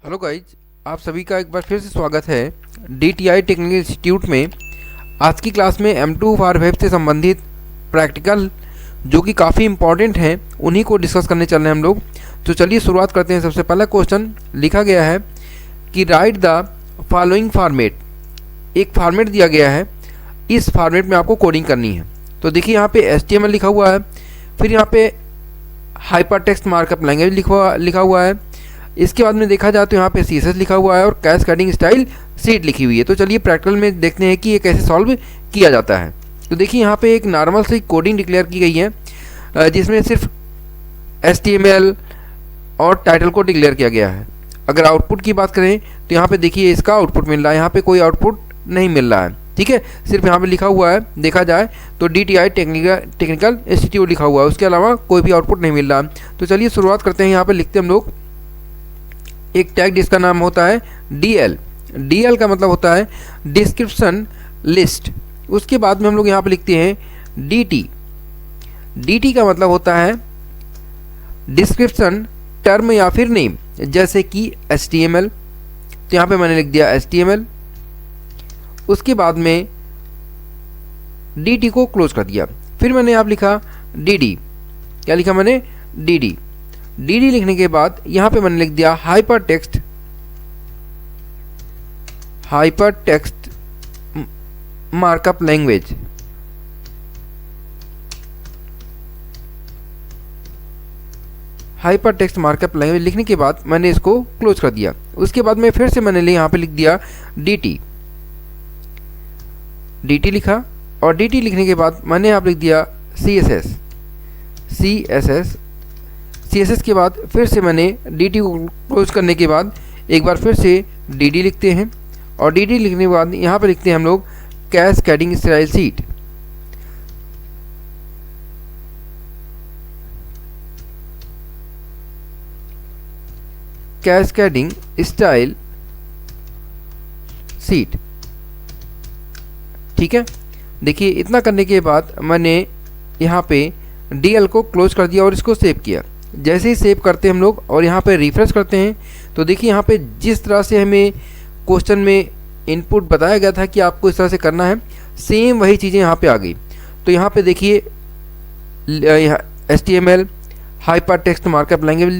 Hello guys, आप सभी का एक बार फिर से स्वागत है DTI टेक्निकल इंस्टीट्यूट में। आज की क्लास में M2 फॉर वेब से संबंधित प्रैक्टिकल जो कि काफ़ी इंपॉर्टेंट हैं उन्हीं को डिस्कस करने चल रहे हैं हम लोग। तो चलिए शुरुआत करते हैं। सबसे पहला क्वेश्चन लिखा गया है कि राइट द फॉलोइंग फॉर्मेट। एक फॉर्मेट दिया गया है, इस फॉर्मेट में आपको कोडिंग करनी है। तो देखिए यहाँ पे HTML लिखा हुआ है, फिर यहाँ पे हाइपरटेक्स्ट मार्कअप लैंग्वेज लिखा हुआ है। इसके बाद में देखा जाए तो यहाँ पे CSS लिखा हुआ है और कैस्केडिंग स्टाइल सीट लिखी हुई है। तो चलिए प्रैक्टिकल में देखते हैं कि ये कैसे सॉल्व किया जाता है। तो देखिए यहाँ पे एक नॉर्मल सी कोडिंग डिक्लेयर की गई है जिसमें सिर्फ HTML और टाइटल को डिक्लेयर किया गया है। अगर आउटपुट की बात करें तो यहाँ पे देखिए इसका आउटपुट मिल रहा है, यहाँ पे कोई आउटपुट नहीं मिल रहा है। ठीक है, सिर्फ यहाँ पे लिखा हुआ है, देखा जाए तो DTI टेक्निकल इंस्टीट्यूट लिखा हुआ है, उसके अलावा कोई भी आउटपुट नहीं मिल रहा। तो चलिए शुरुआत करते हैं। यहाँ पे लिखते हैं हम लोग एक टैग जिसका नाम होता है DL। DL का मतलब होता है डिस्क्रिप्शन लिस्ट। उसके बाद में हम लोग यहाँ पे लिखते हैं DT। DT का मतलब होता है डिस्क्रिप्शन टर्म या फिर नेम, जैसे कि HTML। तो यहाँ पे मैंने लिख दिया HTML। उसके बाद में DT को क्लोज कर दिया। फिर मैंने यहाँ लिखा DD। क्या लिखा मैंने? DD। DD लिखने के बाद यहाँ पे मैंने लिख दिया hypertext markup language. Hypertext markup language लिखने के बाद मैंने इसको क्लोज कर दिया। उसके बाद में फिर से मैंने यहाँ पे लिख दिया DT लिखा, और DT लिखने के बाद मैंने यहाँ पे लिख दिया CSS के बाद फिर से मैंने DT को क्लोज करने के बाद एक बार फिर से DD लिखते हैं, और DD लिखने के बाद यहाँ पर लिखते हैं हम लोग cascading style seat. Cascading style seat. ठीक है, देखिए इतना करने के बाद मैंने यहाँ पे DL को क्लोज कर दिया और इसको सेव किया। जैसे ही सेव करते हैं हम लोग और यहाँ पे रिफ्रेश करते हैं तो देखिए यहाँ पे जिस तरह से हमें क्वेश्चन में इनपुट बताया गया था कि आपको इस तरह से करना है, सेम वही चीज़ें यहाँ पे आ गई। तो यहाँ पे देखिए HTML हाइपरटेक्स्ट मार्कअप लैंग्वेज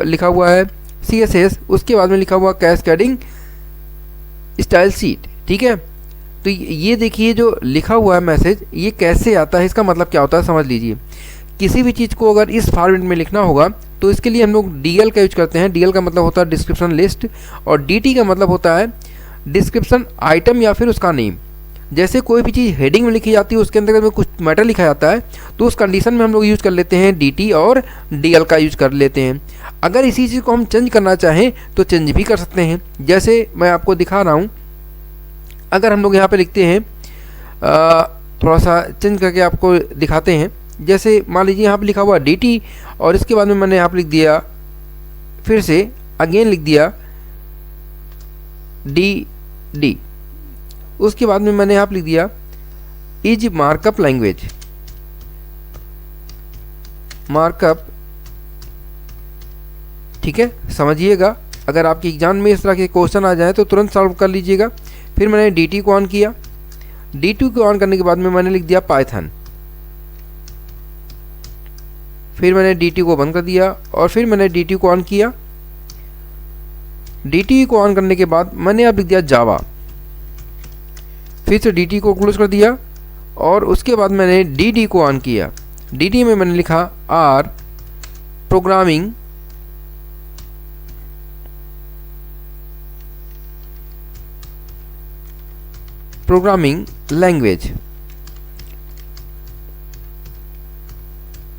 लिखा हुआ है, CSS, उसके बाद में लिखा हुआ कैस्केडिंग स्टाइल सीट। ठीक है, तो ये देखिए जो लिखा हुआ है मैसेज, ये कैसे आता है, इसका मतलब क्या होता है समझ लीजिए। किसी भी चीज़ को अगर इस फॉर्मेट में लिखना होगा तो इसके लिए हम लोग DL का यूज करते हैं। DL का मतलब होता है डिस्क्रिप्शन लिस्ट, और DT का मतलब होता है डिस्क्रिप्शन आइटम या फिर उसका नेम। जैसे कोई भी चीज़ हेडिंग में लिखी जाती है, उसके अंदर में कुछ मैटर लिखा जाता है, तो उस कंडीशन में हम लोग यूज़ कर लेते हैं DT और DL का यूज कर लेते हैं। अगर इसी चीज़ को हम चेंज करना चाहें तो चेंज भी कर सकते हैं। जैसे मैं आपको दिखा रहा हूँ, अगर हम लोग यहाँ पे लिखते हैं, थोड़ा सा चेंज करके आपको दिखाते हैं। जैसे मान लीजिए यहाँ पे लिखा हुआ DT, और इसके बाद में मैंने यहाँ पे लिख दिया, फिर से अगेन लिख दिया DD। उसके बाद में मैंने यहाँ पे लिख दिया इज मार्कअप लैंग्वेज। ठीक है, समझिएगा, अगर आपके एग्जाम में इस तरह के क्वेश्चन आ जाए तो तुरंत सॉल्व कर लीजिएगा। फिर मैंने DT को ऑन किया। DT को ऑन करने के बाद में मैंने लिख दिया पाइथन। फिर मैंने DT को बंद कर दिया और फिर मैंने DT को ऑन किया। DT को ऑन करने के बाद मैंने अब लिख दिया जावा। फिर से DT को क्लोज कर दिया और उसके बाद मैंने DD को ऑन किया। DD में मैंने लिखा R प्रोग्रामिंग लैंग्वेज।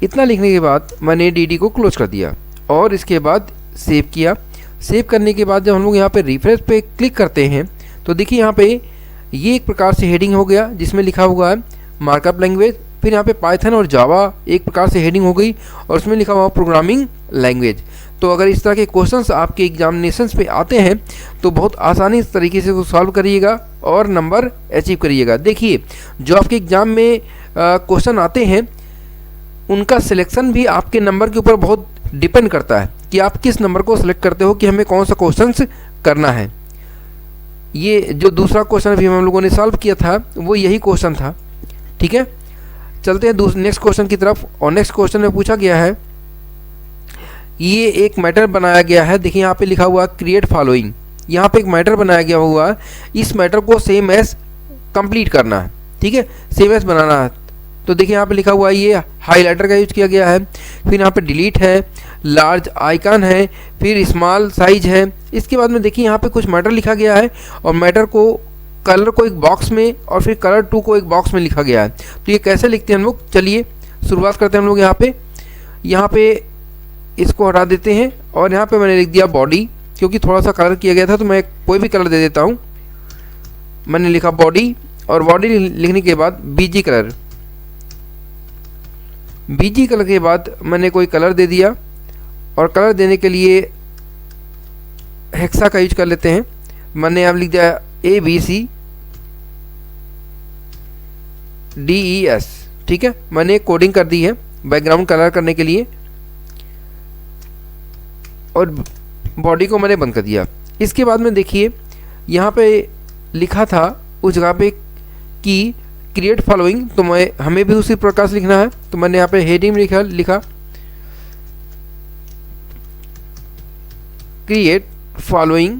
इतना लिखने के बाद मैंने DD को क्लोज कर दिया और इसके बाद सेव किया। सेव करने के बाद जब हम लोग यहाँ पे रिफ्रेश पे क्लिक करते हैं तो देखिए यहाँ पे ये एक प्रकार से हेडिंग हो गया जिसमें लिखा हुआ है मार्कअप लैंग्वेज। फिर यहाँ पे पाइथन और जावा एक प्रकार से हेडिंग हो गई और उसमें लिखा हुआ प्रोग्रामिंग लैंग्वेज। तो अगर इस तरह के क्वेश्चंस आपके एग्जामिनेशंस पे आते हैं तो बहुत आसानी इस तरीके से सॉल्व करिएगा और नंबर अचीव करिएगा। देखिए जो आपके एग्ज़ाम में क्वेश्चन आते हैं उनका सिलेक्शन भी आपके नंबर के ऊपर बहुत डिपेंड करता है कि कि आप किस नंबर को सिलेक्ट करते हो कि हमें कौन सा क्वेश्चंस करना है। ये जो दूसरा क्वेश्चन अभी हम लोगों ने सॉल्व किया था वो यही क्वेश्चन था। ठीक है, चलते हैं नेक्स्ट क्वेश्चन की तरफ। और नेक्स्ट क्वेश्चन में पूछा गया है, ये एक मैटर बनाया गया है। देखिए यहाँ पे लिखा हुआ क्रिएट फॉलोइंग, यहाँ पे एक मैटर बनाया गया हुआ है, इस मैटर को सेम एज कंप्लीट करना है। ठीक है, सेम एज बनाना है। तो देखिए यहाँ पे लिखा हुआ है, ये हाइलाइटर का यूज किया गया है, फिर यहाँ पे डिलीट है, लार्ज आइकन है, फिर स्मॉल साइज है। इसके बाद में देखिए यहाँ पे कुछ मैटर लिखा गया है और मैटर को कलर को एक बॉक्स में और फिर कलर 2 को एक बॉक्स में लिखा गया है। तो ये कैसे लिखते हैं हम लोग, चलिए शुरुआत करते हैं हम लोग। यहाँ पे इसको हटा देते हैं और यहाँ पे मैंने लिख दिया बॉडी, क्योंकि थोड़ा सा कलर किया गया था तो मैं कोई भी कलर दे देता हूँ। मैंने लिखा बॉडी, और बॉडी लिखने के बाद बीजी कलर, बीजी कलर के बाद मैंने कोई कलर दे दिया, और कलर देने के लिए हेक्सा का यूज कर लेते हैं। मैंने यहाँ लिख दिया ABCDES। ठीक है, मैंने कोडिंग कर दी है बैकग्राउंड कलर करने के लिए, और बॉडी को मैंने बंद कर दिया। इसके बाद में देखिए यहाँ पे लिखा था उस जगह पे कि क्रिएट फॉलोइंग, तो हमें भी उसी प्रकार से लिखना है। तो मैंने यहाँ पे हेडिंग में लिखा क्रिएट फॉलोइंग।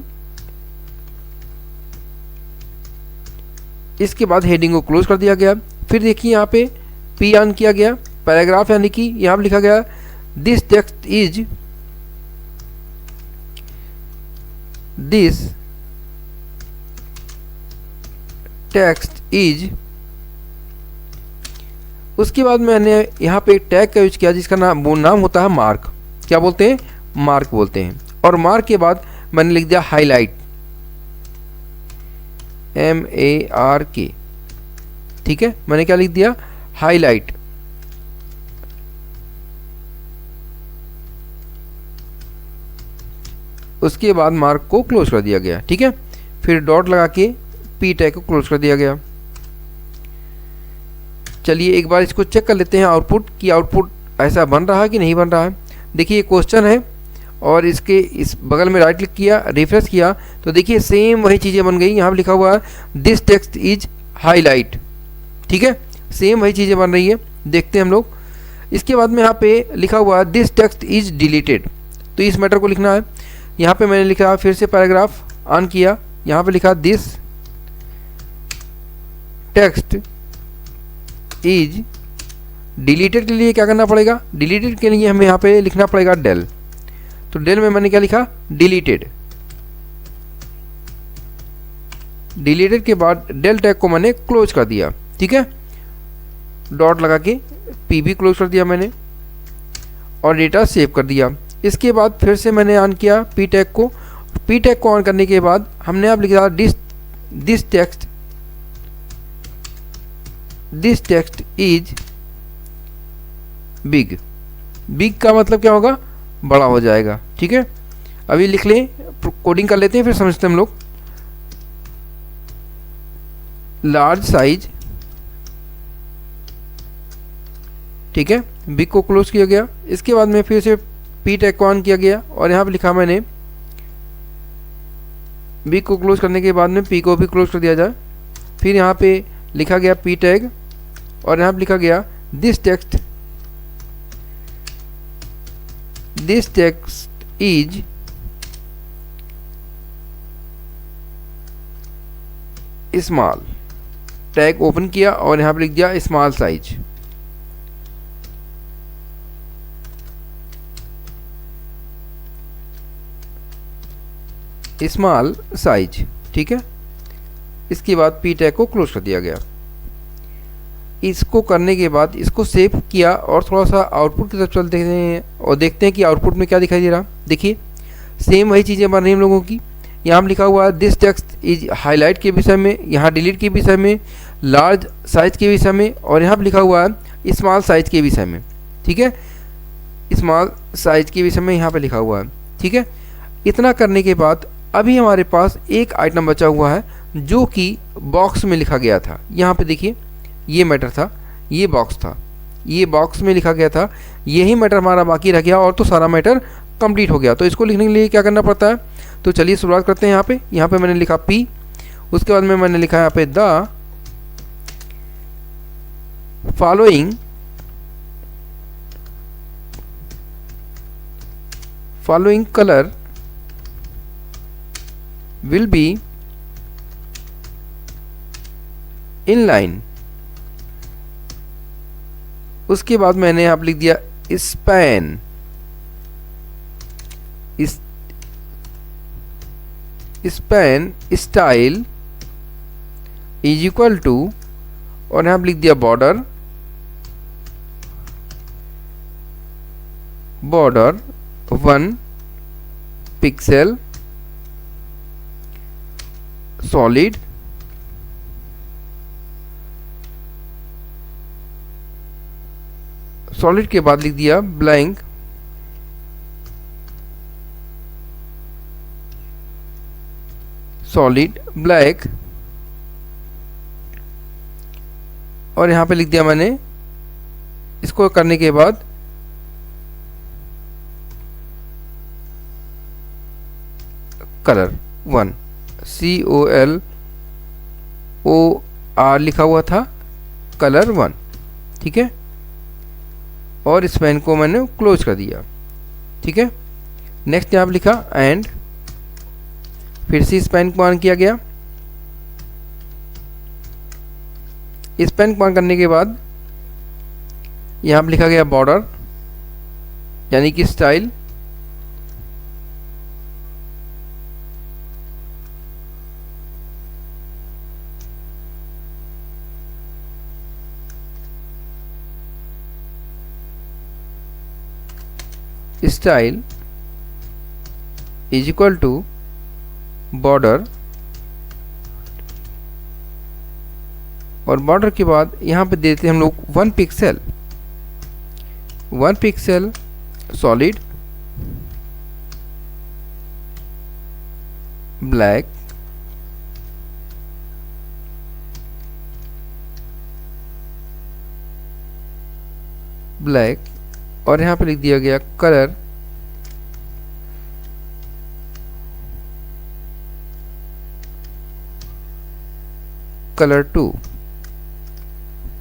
इसके बाद हेडिंग को क्लोज कर दिया गया। फिर देखिए यहाँ पे पी ऑन किया गया, पैराग्राफ, यानी कि यहाँ पे लिखा गया दिस टेक्स्ट इज। उसके बाद मैंने यहाँ पे एक टैग का यूज किया जिसका नाम होता है मार्क। क्या बोलते हैं, मार्क बोलते हैं। और मार्क के बाद मैंने लिख दिया हाईलाइट, MARK। ठीक है, मैंने क्या लिख दिया, हाईलाइट। उसके बाद मार्क को क्लोज कर दिया गया। ठीक है, फिर डॉट लगा के पी टैग को क्लोज कर दिया गया। चलिए एक बार इसको चेक कर लेते हैं आउटपुट, कि आउटपुट ऐसा बन रहा है कि नहीं बन रहा है। देखिए ये क्वेश्चन है और इसके इस बगल में राइट क्लिक किया, रिफ्रेश किया, तो देखिए सेम वही चीज़ें बन गई। यहाँ पर लिखा हुआ है दिस टेक्स्ट इज हाईलाइट। ठीक है, सेम वही चीज़ें बन रही है, देखते हैं हम लोग। इसके बाद में यहाँ पे लिखा हुआ है दिस टेक्स्ट इज डिलीटेड, तो इस मैटर को लिखना है। यहाँ पे मैंने लिखा, फिर से पैराग्राफ ऑन किया, यहाँ पे लिखा दिस टेक्स्ट इज डिलीटेड। के लिए क्या करना पड़ेगा, डिलीटेड के लिए हमें यहाँ पे लिखना पड़ेगा डेल। तो डेल में मैंने क्या लिखा, डिलीटेड। डिलीटेड के बाद डेल टैग को मैंने क्लोज कर दिया। ठीक है, डॉट लगा के पी भी क्लोज कर दिया मैंने, और डेटा सेव कर दिया। इसके बाद फिर से मैंने ऑन किया पी टैग को। पी टैग को ऑन करने के बाद हमने अब लिखा this text is big. Big का मतलब क्या होगा, बड़ा हो जाएगा। ठीक है, अभी लिख लें, कोडिंग कर लेते हैं, फिर समझते हैं हम लोग। लार्ज साइज, ठीक है, बिग को क्लोज किया गया। इसके बाद में फिर से पी टैग को ऑन किया गया, और यहाँ पे लिखा मैंने बिग को क्लोज करने के बाद में पी को भी क्लोज कर दिया जाए। फिर यहाँ पे लिखा गया पी टैग, और यहाँ पे लिखा गया this text is small. Tag open किया और यहाँ पे लिख दिया स्मॉल साइज। स्मॉल साइज, ठीक है। इसके बाद पी टैग को क्लोज कर दिया गया। इसको करने के बाद इसको सेव किया और थोड़ा सा आउटपुट की तरफ चलते हैं और देखते हैं कि आउटपुट में क्या दिखाई दे रहा। देखिए सेम वही चीज़ें बन रही हैं हम लोगों की। यहाँ लिखा हुआ है दिस टेक्स्ट इज हाईलाइट के विषय में, यहाँ डिलीट के विषय में, लार्ज साइज के विषय में, और यहाँ पर लिखा हुआ है स्मॉल साइज के विषय में। ठीक है, स्मॉल साइज के विषय में यहाँ पे लिखा हुआ है। ठीक है, इतना करने के बाद अभी हमारे पास एक आइटम बचा हुआ है जो कि बॉक्स में लिखा गया था। यहाँ पे देखिए ये मैटर था, ये बॉक्स था, ये बॉक्स में लिखा गया था, यही मैटर हमारा बाकी रह गया और तो सारा मैटर कंप्लीट हो गया। तो इसको लिखने के लिए क्या करना पड़ता है, तो चलिए शुरुआत करते हैं। यहाँ पे मैंने लिखा P, उसके बाद में मैंने लिखा यहाँ पे the following colour will be in line. उसके बाद मैंने यहाँ पे लिख दिया span style is equal to, और यहाँ पे लिख दिया बॉर्डर 1 पिक्सल सॉलिड के बाद लिख दिया ब्लैंक सॉलिड ब्लैक, और यहाँ पे लिख दिया मैंने, इसको करने के बाद कलर 1 COLOR लिखा हुआ था, कलर 1, ठीक है। और इस पेन को मैंने क्लोज कर दिया, ठीक है। नेक्स्ट यहाँ पे लिखा एंड, फिर से इस पेन को ऑन किया गया। इस पेन को ऑन करने के बाद यहाँ पे लिखा गया बॉर्डर यानी कि style, style is equal to border, और बॉर्डर के बाद यहाँ पे देते हैं हम लोग 1 पिक्सल सॉलिड ब्लैक, और यहाँ पे लिख दिया गया कलर कलर 2।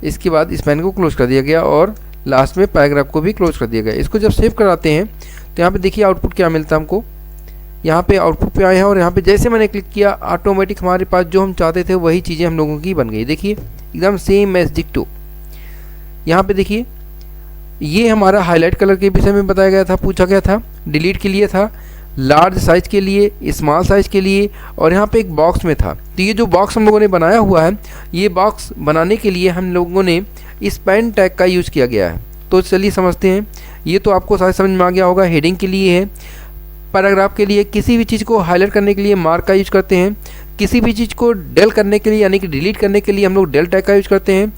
इसके बाद इस पेन को क्लोज कर दिया गया और लास्ट में पैराग्राफ को भी क्लोज कर दिया गया। इसको जब सेव कराते हैं तो यहाँ पे देखिए आउटपुट क्या मिलता है हमको। यहाँ पे आउटपुट पे आए हैं और यहाँ पे जैसे मैंने क्लिक किया ऑटोमेटिक हमारे पास जो हम चाहते थे वही चीज़ें हम लोगों की बन गई। देखिए एकदम सेम एज डिक्टो। यहाँ पे देखिए ये हमारा हाईलाइट कलर के विषय में बताया गया था, पूछा गया था, डिलीट के लिए था, लार्ज साइज के लिए, स्मॉल साइज के लिए, और यहाँ पे एक बॉक्स में था। तो ये जो बॉक्स हम लोगों ने बनाया हुआ है, ये बॉक्स बनाने के लिए हम लोगों ने इस पेन टैग का यूज़ किया गया है। तो चलिए समझते हैं। ये तो आपको शायद समझ में आ गया होगा। हेडिंग के लिए है, पैराग्राफ के लिए, किसी भी चीज़ को हाईलाइट करने के लिए मार्क का यूज करते हैं, किसी भी चीज़ को डेल करने के लिए यानी कि डिलीट करने के लिए हम लोग डेल टैग का यूज करते हैं,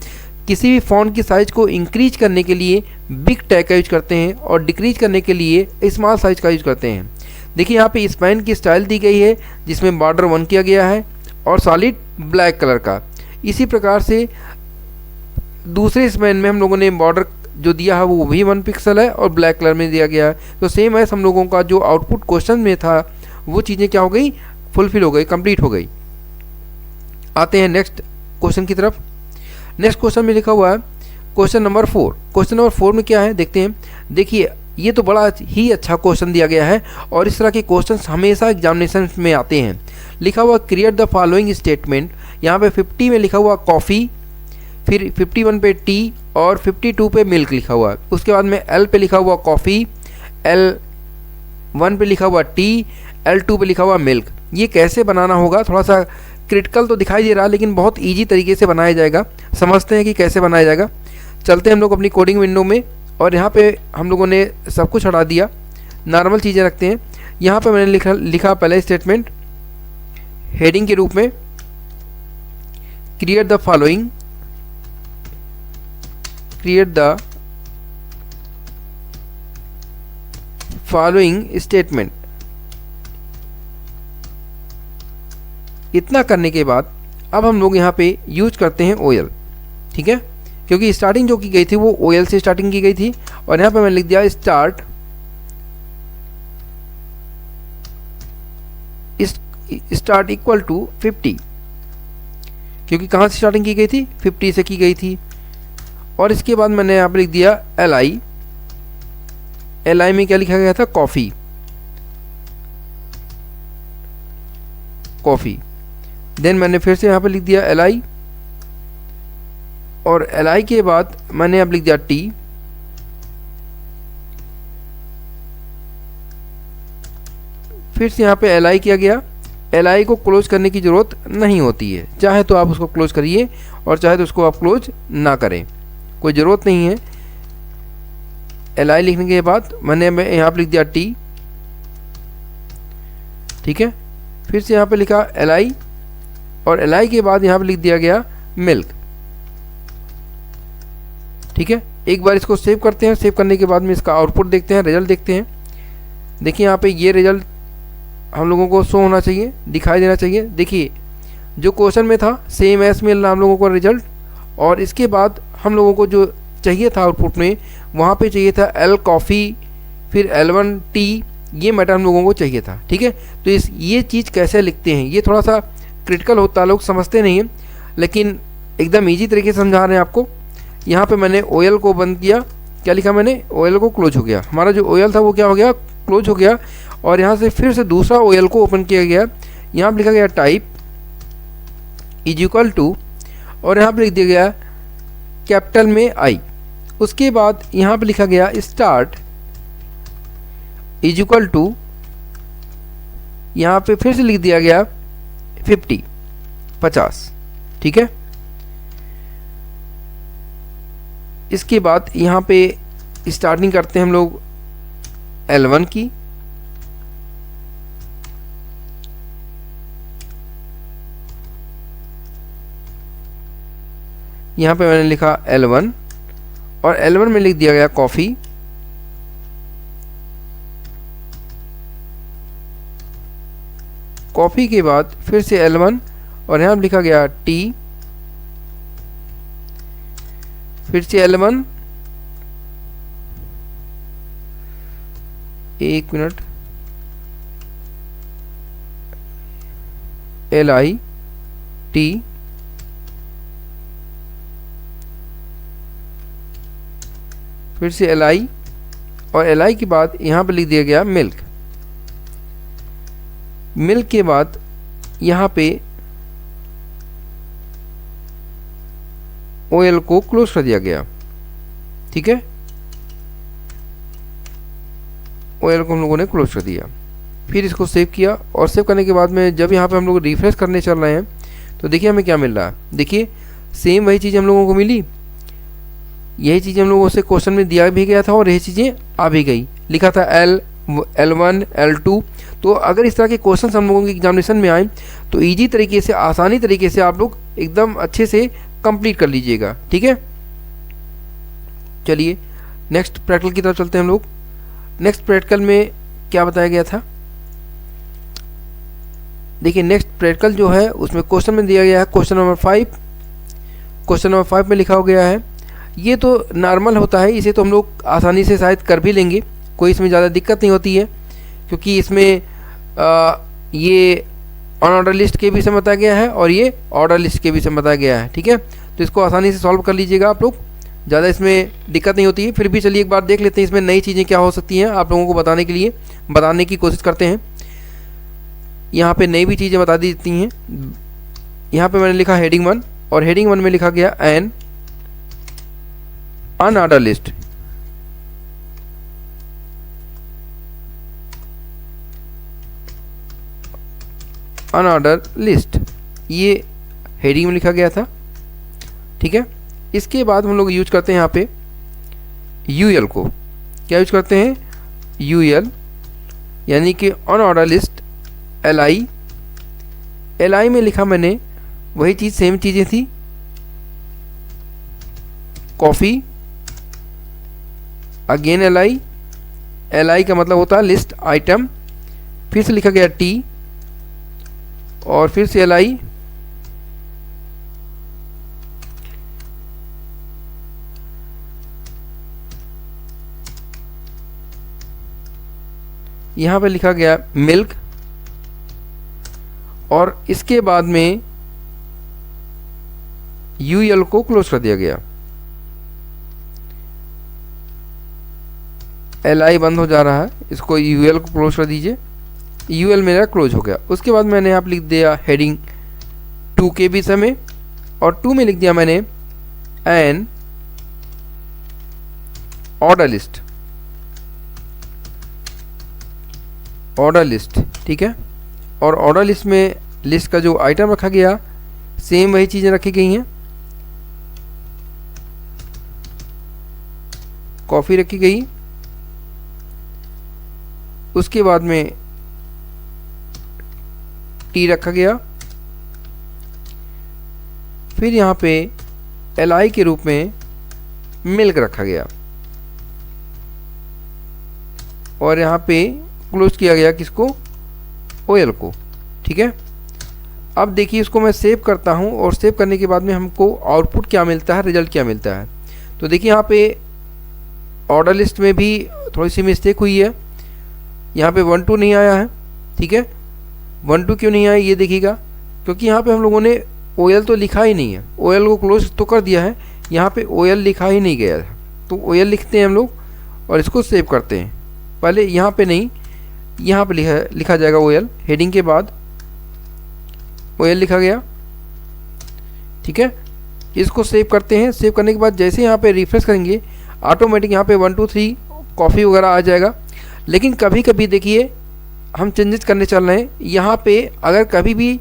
किसी भी फॉन्ट की साइज़ को इंक्रीज करने के लिए बिग टैग का यूज करते हैं, और डिक्रीज करने के लिए स्मॉल साइज का यूज करते हैं। देखिए यहाँ पे इस पेन की स्टाइल दी गई है जिसमें बॉर्डर 1 किया गया है और सॉलिड ब्लैक कलर का। इसी प्रकार से दूसरे इस पेन में हम लोगों ने बॉर्डर जो दिया है वो भी 1 पिक्सल है और ब्लैक कलर में दिया गया है। तो सेम एज हम लोगों का जो आउटपुट क्वेश्चन में था वो चीज़ें क्या हो गई, फुलफिल हो गई, कंप्लीट हो गई। आते हैं नेक्स्ट क्वेश्चन की तरफ। नेक्स्ट क्वेश्चन में लिखा हुआ है क्वेश्चन नंबर 4। क्वेश्चन नंबर 4 में क्या है देखते हैं। देखिए ये तो बड़ा ही अच्छा क्वेश्चन दिया गया है और इस तरह के क्वेश्चंस हमेशा एग्जामिनेशन में आते हैं। लिखा हुआ क्रिएट द फॉलोइंग स्टेटमेंट। यहाँ पे 50 में लिखा हुआ कॉफ़ी, फिर 51 पे टी और 52 पे मिल्क लिखा हुआ है। उसके बाद में L पे लिखा हुआ कॉफ़ी, L1 पे लिखा हुआ टी, L2 पे लिखा हुआ मिल्क। ये कैसे बनाना होगा, थोड़ा सा क्रिटिकल तो दिखाई दे रहा है लेकिन बहुत ईजी तरीके से बनाया जाएगा। समझते हैं कि कैसे बनाया जाएगा। चलते हैं हम लोग अपनी कोडिंग विंडो में और यहाँ पे हम लोगों ने सब कुछ हटा दिया, नॉर्मल चीज़ें रखते हैं। यहाँ पे मैंने लिखा पहले स्टेटमेंट हेडिंग के रूप में क्रिएट द फॉलोइंग स्टेटमेंट। इतना करने के बाद अब हम लोग यहाँ पे यूज करते हैं OL, ठीक है, क्योंकि स्टार्टिंग जो की गई थी वो OL से स्टार्टिंग की गई थी। और यहाँ पे मैंने लिख दिया स्टार्ट स्टार्ट इक्वल टू 50, क्योंकि कहाँ से स्टार्टिंग की गई थी, 50 से की गई थी। और इसके बाद मैंने यहाँ पर लिख दिया LI। LI में क्या लिखा गया था, कॉफ़ी। देन मैंने फिर से यहाँ पे लिख दिया LI, और LI के बाद मैंने अब लिख दिया T। फिर से यहाँ पे LI किया गया। LI को क्लोज करने की ज़रूरत नहीं होती है, चाहे तो आप उसको क्लोज करिए और चाहे तो उसको आप क्लोज ना करें, कोई ज़रूरत नहीं है। LI लिखने के बाद मैंने यहाँ पे लिख दिया T, ठीक है। फिर से यहाँ पे लिखा LI, और LI के बाद यहाँ पे लिख दिया गया मिल्क, ठीक है। एक बार इसको सेव करते हैं। सेव करने के बाद में इसका आउटपुट देखते हैं, रिजल्ट देखते हैं। देखिए यहाँ पे ये रिजल्ट हम लोगों को शो होना चाहिए, दिखाई देना चाहिए। देखिए जो क्वेश्चन में था सेम एस मिल रहा हम लोगों को रिजल्ट, और इसके बाद हम लोगों को जो चाहिए था आउटपुट में, वहाँ पे चाहिए था L कॉफ़ी, फिर L1 टी, ये मैटर हम लोगों को चाहिए था, ठीक है। तो ये चीज़ कैसे लिखते हैं, ये थोड़ा सा क्रिटिकल होता है, लोग समझते नहीं हैं, लेकिन एकदम ईजी तरीके से समझा रहे हैं आपको। यहाँ पे मैंने OL को बंद किया, क्या लिखा मैंने, OL को क्लोज हो गया। हमारा जो OL था वो क्या हो गया, क्लोज हो गया। और यहाँ से फिर से दूसरा OL को ओपन किया गया। यहाँ पर लिखा गया टाइप इज इक्वल टू, और यहाँ पर लिख दिया गया कैपिटल में I। उसके बाद यहाँ पर लिखा गया स्टार्ट इज इक्वल टू, यहाँ पे फिर से लिख दिया गया 50, ठीक है। इसके बाद यहाँ पे स्टार्टिंग करते हैं हम लोग L1 की। यहाँ पे मैंने लिखा L1, और L1 में लिख दिया गया कॉफ़ी। कॉफ़ी के बाद फिर से L1, और यहाँ लिखा गया T, फिर से L1, एक मिनट, LI T, फिर से LI, और LI के बाद यहाँ पर लिख दिया गया मिल्क। मिल्क के बाद यहाँ पे OL को क्लोज कर दिया गया, ठीक है। OL को हम लोगों ने क्लोज कर दिया। फिर इसको सेव किया, और सेव करने के बाद में जब यहाँ पे हम लोग रिफ्रेश करने चल रहे हैं तो देखिए हमें क्या मिल रहा है। देखिए सेम वही चीज़ हम लोगों को मिली, यही चीज़ हम लोगों से क्वेश्चन में दिया भी गया था और यही चीज़ें आ भी गई। लिखा था L1 L2। तो अगर इस तरह के क्वेश्चन हम लोगों के एग्जामिनेशन में आए तो इजी तरीके से, आसानी तरीके से आप लोग एकदम अच्छे से कंप्लीट कर लीजिएगा, ठीक है। चलिए नेक्स्ट प्रैक्टिकल की तरफ चलते हैं हम लोग। नेक्स्ट प्रैक्टिकल में क्या बताया गया था, देखिए नेक्स्ट प्रैक्टिकल जो है उसमें क्वेश्चन में दिया गया है क्वेश्चन नंबर 5। क्वेश्चन नंबर 5 में लिखा हो गया है, ये तो नॉर्मल होता है, इसे तो हम लोग आसानी से शायद कर भी लेंगे, कोई इसमें ज़्यादा दिक्कत नहीं होती है, क्योंकि इसमें ये अनऑर्डर लिस्ट के विषय में बताया गया है और ये ऑर्डर लिस्ट के विषय में बताया गया है, ठीक है। तो इसको आसानी से सॉल्व कर लीजिएगा आप लोग, ज़्यादा इसमें दिक्कत नहीं होती है। फिर भी चलिए एक बार देख लेते हैं इसमें नई चीज़ें क्या हो सकती हैं, आप लोगों को बताने के लिए बताने की कोशिश करते हैं। यहाँ पे नई भी चीज़ें बता दी जाती हैं। यहाँ पे मैंने लिखा हेडिंग 1, और हेडिंग 1 में लिखा गया an unorder list. Unorder list, ये हेडिंग में लिखा गया था, ठीक है। इसके बाद हम लोग यूज करते हैं यहाँ पे यूएल को, क्या यूज करते हैं, यूएल, यानी कि अनऑर्डर लिस्ट LI। LI में लिखा मैंने वही चीज़, सेम चीज़ें थी, कॉफ़ी, अगेन LI। LI का मतलब होता है लिस्ट आइटम, फिर से लिखा गया T, और फिर से LI, यहाँ पे लिखा गया मिल्क, और इसके बाद में यूएल को क्लोज कर दिया गया। एल बंद हो जा रहा है, इसको यूएल को क्लोज कर दीजिए। यूएल मेरा क्लोज हो गया। उसके बाद मैंने यहाँ पर लिख दिया हेडिंग 2 के विषय में, और 2 में लिख दिया मैंने an order list, order list, ठीक है। और ऑर्डर लिस्ट में लिस्ट का जो आइटम रखा गया सेम वही चीज़ें रखी गई हैं। कॉफ़ी रखी गई, उसके बाद में टी रखा गया, फिर यहाँ पे एल के रूप में मिल्क रखा गया, और यहाँ पे क्लोज किया गया किसको, ओएल को, ठीक है। अब देखिए इसको मैं सेव करता हूँ, और सेव करने के बाद में हमको आउटपुट क्या मिलता है, रिजल्ट क्या मिलता है। तो देखिए यहाँ पे ऑर्डर लिस्ट में भी थोड़ी सी मिस्टेक हुई है, यहाँ पे 1 2 नहीं आया है, ठीक है। 1 2 क्यों नहीं आया ये देखिएगा, क्योंकि यहाँ पे हम लोगों ने ओएल तो लिखा ही नहीं है, ओएल को क्लोज तो कर दिया है, यहाँ पे ओएल लिखा ही नहीं गया है। तो ओएल लिखते हैं हम लोग और इसको सेव करते हैं। पहले यहाँ पे नहीं, यहाँ पे लिखा जाएगा ओएल, हेडिंग के बाद ओएल लिखा गया, ठीक है। इसको सेव करते हैं। सेव करने के बाद जैसे यहाँ पे रिफ्रेश करेंगे ऑटोमेटिक यहाँ पे 1 2 3 कॉफ़ी वगैरह आ जाएगा। लेकिन कभी कभी देखिए हम चेंजेस करने चल रहे हैं, यहाँ पे अगर कभी भी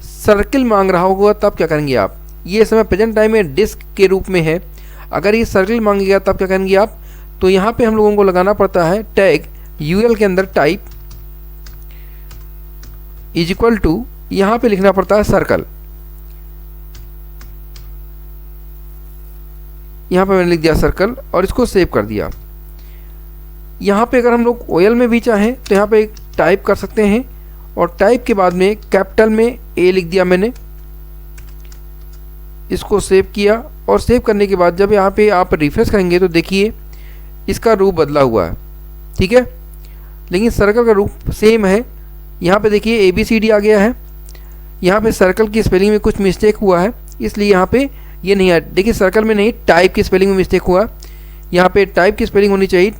सर्किल मांग रहा होगा तब क्या करेंगे आप, ये समय प्रेजेंट टाइम में डिस्क के रूप में है, अगर ये सर्किल मांगेगा तब क्या करेंगे आप, तो यहाँ पे हम लोगों को लगाना पड़ता है टैग यूएल के अंदर टाइप इज इक्वल टू, यहाँ पे लिखना पड़ता है सर्कल। यहाँ पे मैंने लिख दिया सर्कल और इसको सेव कर दिया। यहाँ पे अगर हम लोग ओएल में भी चाहें तो यहाँ पे टाइप कर सकते हैं, और टाइप के बाद में कैपिटल में ए लिख दिया मैंने, इसको सेव किया। और सेव करने के बाद जब यहाँ पे आप रिफ्रेश करेंगे तो देखिए इसका रूप बदला हुआ है, ठीक है, लेकिन सर्कल का रूप सेम है। यहाँ पे देखिए ABCD आ गया है, यहाँ पे सर्कल की स्पेलिंग में कुछ मिस्टेक हुआ है, इसलिए यहाँ पे ये नहीं है। देखिए सर्कल में नहीं, टाइप की स्पेलिंग में मिस्टेक हुआ, यहाँ पे टाइप की स्पेलिंग होनी चाहिए,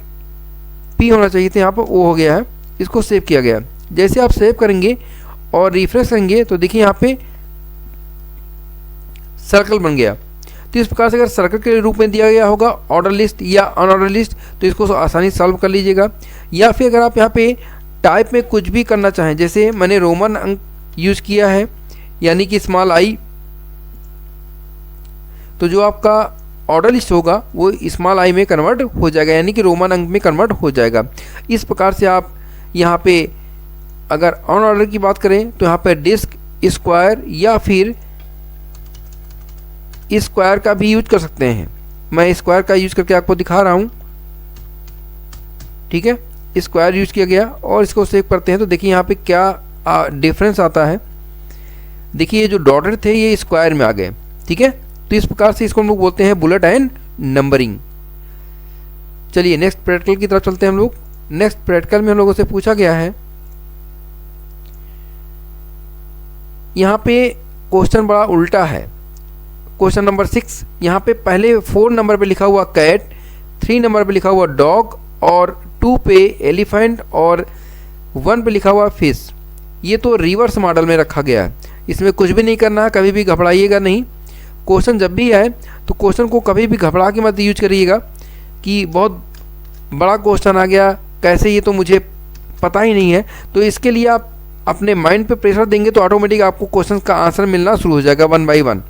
P होना चाहिए था, यहाँ पर O हो गया है, इसको सेव किया गया। जैसे आप सेव करेंगे और रिफ्रेश करेंगे तो देखिए यहाँ पे सर्कल बन गया। तो इस प्रकार से अगर सर्कल के रूप में दिया गया होगा ऑर्डर लिस्ट या अनऑर्डर लिस्ट तो इसको आसानी से सॉल्व कर लीजिएगा। या फिर अगर आप यहाँ पे टाइप में कुछ भी करना चाहें, जैसे मैंने रोमन अंक यूज़ किया है यानी कि स्मॉल आई, तो जो आपका ऑर्डर लिस्ट होगा वो स्मॉल आई में कन्वर्ट हो जाएगा, यानी कि रोमन अंक में कन्वर्ट हो जाएगा। इस प्रकार से आप यहाँ पे अगर ऑन ऑर्डर की बात करें तो यहाँ पे डिस्क स्क्वायर या फिर स्क्वायर का भी यूज कर सकते हैं। मैं स्क्वायर का यूज करके आपको दिखा रहा हूँ, ठीक है। स्क्वायर यूज किया गया और इसको सेव करते हैं तो देखिए यहाँ पे क्या डिफरेंस आता है। देखिए ये जो डॉटेड थे ये स्क्वायर में आ गए, ठीक है। तो इस प्रकार से इसको हम लोग बोलते हैं बुलेट एंड नंबरिंग। चलिए नेक्स्ट प्रैक्टिकल की तरफ चलते हैं हम लोग। नेक्स्ट प्रैक्टिकल में हम लोगों से पूछा गया है, यहाँ पे क्वेश्चन बड़ा उल्टा है। क्वेश्चन नंबर 6, यहाँ पे पहले 4 नंबर पे लिखा हुआ कैट, 3 नंबर पे लिखा हुआ डॉग, और 2 पे एलिफेंट, और 1 पे लिखा हुआ फिश। ये तो रिवर्स मॉडल में रखा गया है, इसमें कुछ भी नहीं करना है, कभी भी घबराइएगा नहीं। क्वेश्चन जब भी आए तो क्वेश्चन को कभी भी घबरा के मत यूज करिएगा कि बहुत बड़ा क्वेश्चन आ गया कैसे, ये तो मुझे पता ही नहीं है। तो इसके लिए आप अपने माइंड पे प्रेशर देंगे तो ऑटोमेटिक आपको क्वेश्चन का आंसर मिलना शुरू हो जाएगा 1 बाई 1।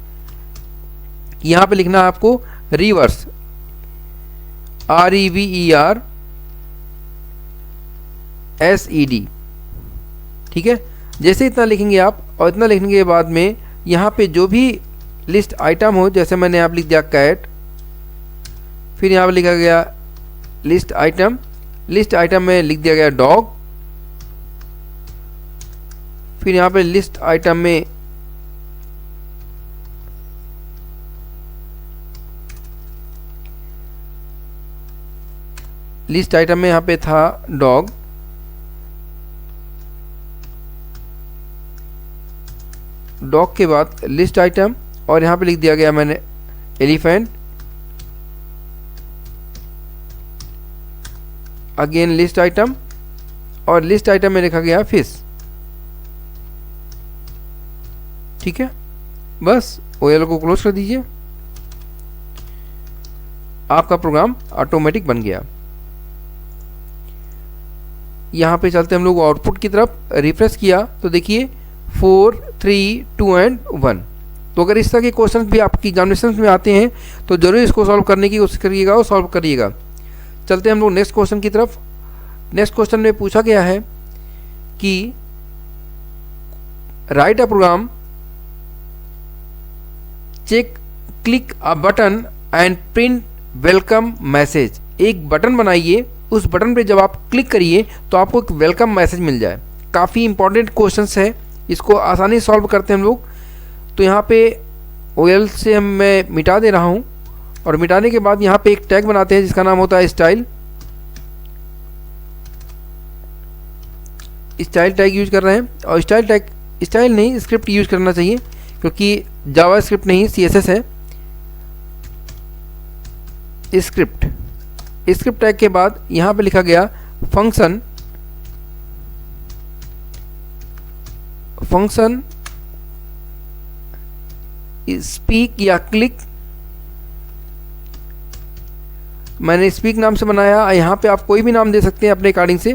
यहाँ पे लिखना है आपको रिवर्स, REVERSED, ठीक है। जैसे इतना लिखेंगे आप, और इतना लिखने के बाद में यहाँ पे जो भी लिस्ट आइटम हो, जैसे मैंने यहाँ लिख दिया कैट, फिर यहाँ पे लिखा गया लिस्ट आइटम, लिस्ट आइटम में लिख दिया गया डॉग, फिर यहाँ पे लिस्ट आइटम में यहाँ पे था डॉग, डॉग के बाद लिस्ट आइटम, और यहाँ पे लिख दिया गया मैंने एलिफेंट, अगेन लिस्ट आइटम, और लिस्ट आइटम में लिखा गया फिश। ठीक है, बस OL को क्लोज कर दीजिए, आपका प्रोग्राम ऑटोमेटिक बन गया। यहाँ पे चलते हम लोग आउटपुट की तरफ, रिफ्रेश किया तो देखिए 4, 3, 2 एंड 1। तो अगर इस तरह के क्वेश्चन भी आपकी एग्जामिनेशन में आते हैं तो जरूर इसको सॉल्व करने की कोशिश करिएगा और सॉल्व करिएगा। चलते हम लोग नेक्स्ट क्वेश्चन की तरफ। नेक्स्ट क्वेश्चन में पूछा गया है कि write a program, check, click a button and print welcome message. एक बटन बनाइए, उस बटन पे जब आप क्लिक करिए तो आपको एक वेलकम मैसेज मिल जाए। काफ़ी इंपॉर्टेंट क्वेश्चंस है, इसको आसानी से सॉल्व करते हैं हम लोग। तो यहाँ पे OL से मैं मिटा दे रहा हूँ, और मिटाने के बाद यहाँ पे एक टैग बनाते हैं जिसका नाम होता है स्टाइल। स्टाइल टैग यूज कर रहे हैं, और स्टाइल नहीं, स्क्रिप्ट यूज करना चाहिए, क्योंकि जावा स्क्रिप्ट नहीं CSS है। स्क्रिप्ट टैग के बाद यहाँ पे लिखा गया फंक्शन स्पीक या क्लिक। मैंने स्पीक नाम से बनाया, यहाँ पे आप कोई भी नाम दे सकते हैं अपने अकॉर्डिंग से,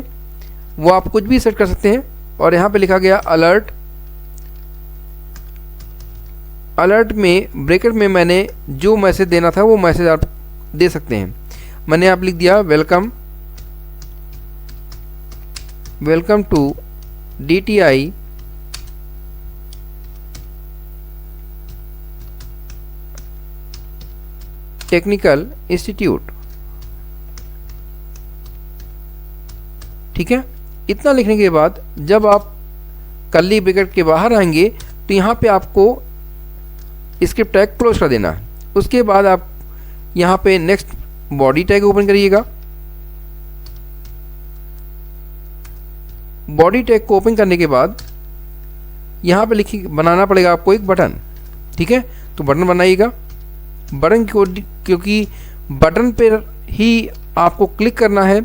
वो आप कुछ भी सेट कर सकते हैं। और यहाँ पे लिखा गया अलर्ट में ब्रैकेट में मैंने जो मैसेज देना था वो मैसेज आप दे सकते हैं। मैंने आप लिख दिया welcome to DTI technical institute. ठीक है, इतना लिखने के बाद जब आप कर्ली ब्रैकेट के बाहर आएंगे तो यहाँ पे आपको स्क्रिप्ट टैग क्लोज कर देना है। उसके बाद आप यहाँ पे नेक्स्ट बॉडी टैग ओपन करिएगा। बॉडी टैग को ओपन करने के बाद यहाँ पे लिखिए, बनाना पड़ेगा आपको एक बटन। ठीक है, तो बटन बनाइएगा। बटन को, क्योंकि बटन पर ही आपको क्लिक करना है,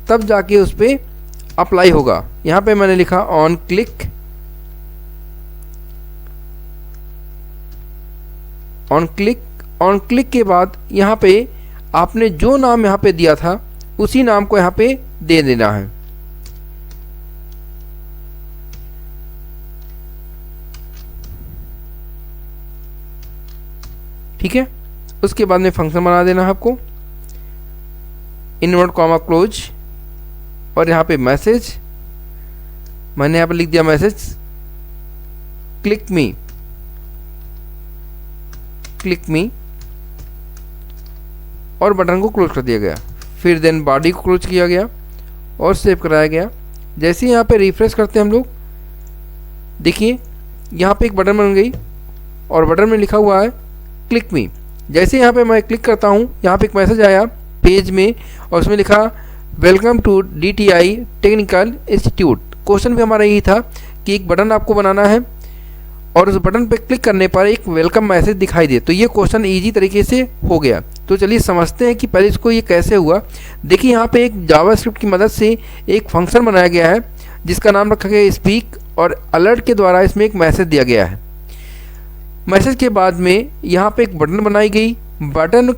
तब जाके उस पर अप्लाई होगा। यहाँ पे मैंने लिखा ऑन क्लिक के बाद यहाँ पे आपने जो नाम यहाँ पे दिया था उसी नाम को यहाँ पे दे देना है। ठीक है, उसके बाद में फंक्शन बना देना है आपको, इनवर्ट कॉमा क्लोज, और यहाँ पे मैसेज मैंने यहाँ पे लिख दिया मैसेज क्लिक मी, और बटन को क्लोज कर दिया गया। फिर देन बॉडी को क्लोज किया गया और सेव कराया गया। जैसे ही यहाँ पे रिफ्रेश करते हैं हम लोग, देखिए यहाँ पे एक बटन बन गई और बटन में लिखा हुआ है क्लिक मी। जैसे यहाँ पे मैं क्लिक करता हूँ, यहाँ पे एक मैसेज आया पेज में और उसमें लिखा welcome to DTI technical institute. Question भी हमारा यही था कि एक बटन आपको बनाना है और उस बटन पे क्लिक करने पर एक वेलकम मैसेज दिखाई दे। तो ये क्वेश्चन इजी तरीके से हो गया। तो चलिए समझते हैं कि पहले इसको ये कैसे हुआ। देखिए यहाँ पे एक जावास्क्रिप्ट की मदद से एक फंक्शन बनाया गया है जिसका नाम रखा गया स्पीक, और अलर्ट के द्वारा इसमें एक मैसेज दिया गया है। मैसेज के बाद में यहाँ पे एक बटन बनाई गई, बटन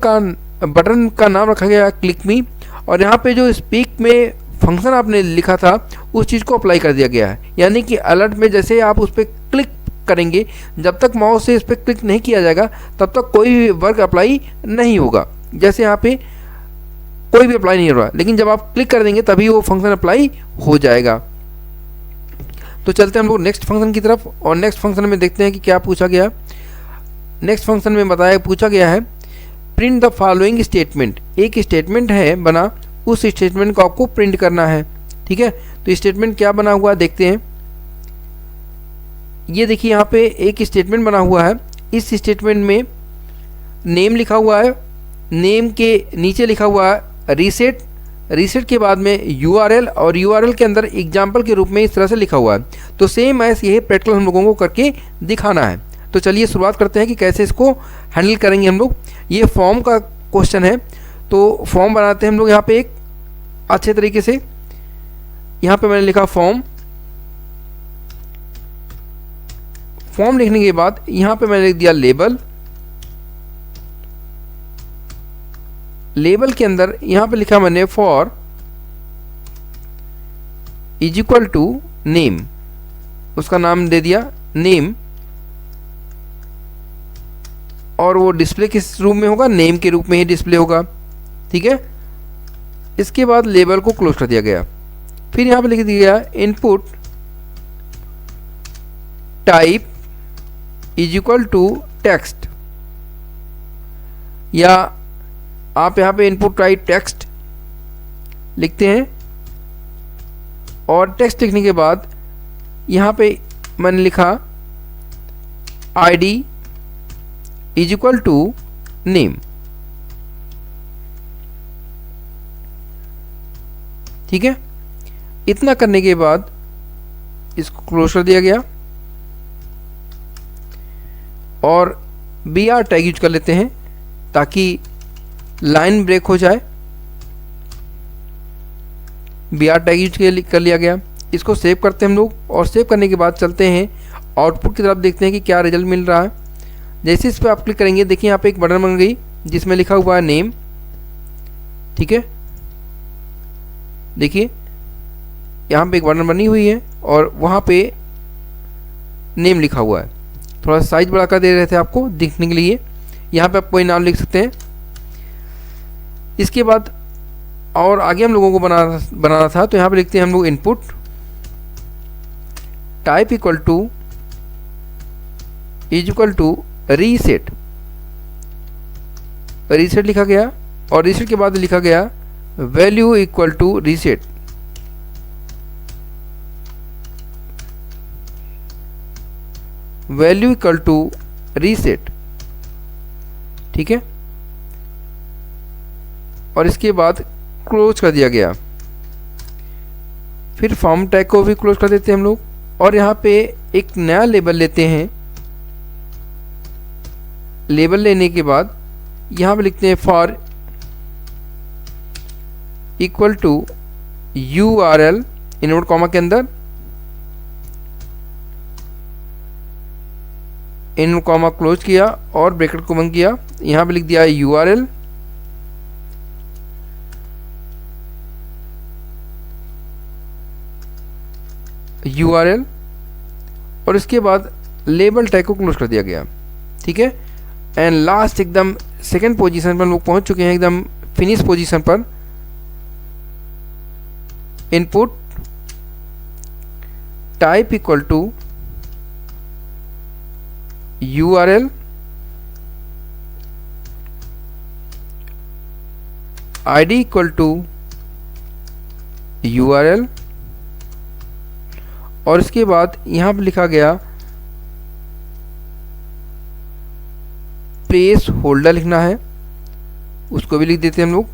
का नाम रखा गया क्लिक मी, और यहाँ पे जो स्पीक में फंक्शन आपने लिखा था उस चीज़ को अप्लाई कर दिया गया है। यानी कि अलर्ट में जैसे आप उस पर क्लिक करेंगे, जब तक माउस से इस पर क्लिक नहीं किया जाएगा तब तक कोई भी वर्क अप्लाई नहीं होगा। जैसे यहाँ पे कोई भी अप्लाई नहीं हो रहा, लेकिन जब आप क्लिक कर देंगे तभी वो फंक्शन अप्लाई हो जाएगा। तो चलते हैं हम लोग नेक्स्ट फंक्शन की तरफ, और नेक्स्ट फंक्शन में देखते हैं कि क्या पूछा गया। नेक्स्ट फंक्शन में पूछा गया है प्रिंट द फॉलोइंग स्टेटमेंट। एक स्टेटमेंट है बना, उस स्टेटमेंट को आपको प्रिंट करना है। ठीक है, तो स्टेटमेंट क्या बना हुआ देखते हैं। ये देखिए यहाँ पे एक स्टेटमेंट बना हुआ है। इस स्टेटमेंट में नेम लिखा हुआ है, नेम के नीचे लिखा हुआ है रीसेट रीसेट के बाद में URL और URL के अंदर एग्जाम्पल के रूप में इस तरह से लिखा हुआ है। तो सेम ऐसे यही प्रैक्टिकल हम लोगों को करके दिखाना है। तो चलिए शुरुआत करते हैं कि कैसे इसको हैंडल करेंगे हम लोग। ये फॉर्म का क्वेश्चन है, तो फॉर्म बनाते हैं हम लोग यहाँ पे एक अच्छे तरीके से। यहाँ पे मैंने लिखा फॉर्म लिखने के बाद यहाँ पे मैंने लिख दिया लेबल के अंदर यहाँ पे लिखा मैंने for is equal to name, उसका नाम दे दिया नेम, और वो डिस्प्ले किस रूप में होगा, नेम के रूप में ही डिस्प्ले होगा। ठीक है, इसके बाद लेबल को क्लोज कर दिया गया। फिर यहाँ पे लिख दिया input type is equal to text, या आप यहाँ पे इनपुट टाइप टेक्स्ट लिखते हैं। और टेक्स्ट लिखने के बाद यहाँ पे मैंने लिखा ID is equal to name. ठीक है, इतना करने के बाद इसको क्लोज कर दिया गया और BR टैग यूज कर लेते हैं ताकि लाइन ब्रेक हो जाए। BR टैग यूज कर लिया गया। इसको सेव करते हैं हम लोग, और सेव करने के बाद चलते हैं आउटपुट की तरफ, देखते हैं कि क्या रिजल्ट मिल रहा है। जैसे इस पर आप क्लिक करेंगे, देखिए यहाँ पे एक बटन बन गई जिसमें लिखा हुआ है नेम। ठीक है, देखिए यहाँ पे एक बटन बनी हुई है और वहाँ पे नेम लिखा हुआ है। थोड़ा सा साइज बढ़ा कर दे रहे थे आपको दिखने के लिए। यहाँ पे आप कोई नाम लिख सकते हैं। इसके बाद और आगे हम लोगों को बनाना था, तो यहाँ पे लिखते हैं हम लोग input type equal to is equal to reset लिखा गया, और रीसेट के बाद लिखा गया value equal to reset. Value equal to reset. ठीक है, और इसके बाद क्लोज कर दिया गया। फिर फॉर्म टैग को भी क्लोज कर देते हैं हम लोग, और यहाँ पे एक नया लेबल लेते हैं। लेबल लेने के बाद यहाँ पे लिखते हैं for equal to URL invert comma के अंदर, इनवर्ट कॉमा क्लोज किया और ब्रैकेट को बंद किया। यहाँ पे लिख दिया URL और इसके बाद लेबल टैग को क्लोज कर दिया गया। ठीक है, एंड लास्ट एकदम सेकंड पोजीशन पर लोग पहुंच चुके हैं, एकदम फिनिश पोजीशन पर। Input type equal to URL ID equal to URL, और इसके बाद यहाँ पर लिखा गया प्लेस होल्डर लिखना है, उसको भी लिख देते हैं हम लोग।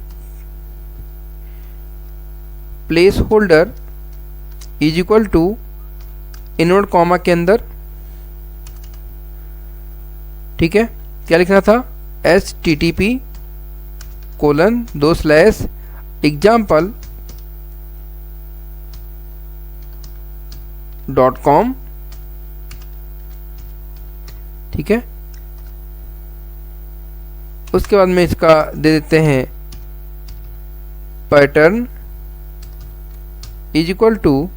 Placeholder is equal to invert comma के अंदर। ठीक है, क्या लिखना था, http:/example.com। ठीक है, उसके बाद में इसका दे देते हैं pattern is equal to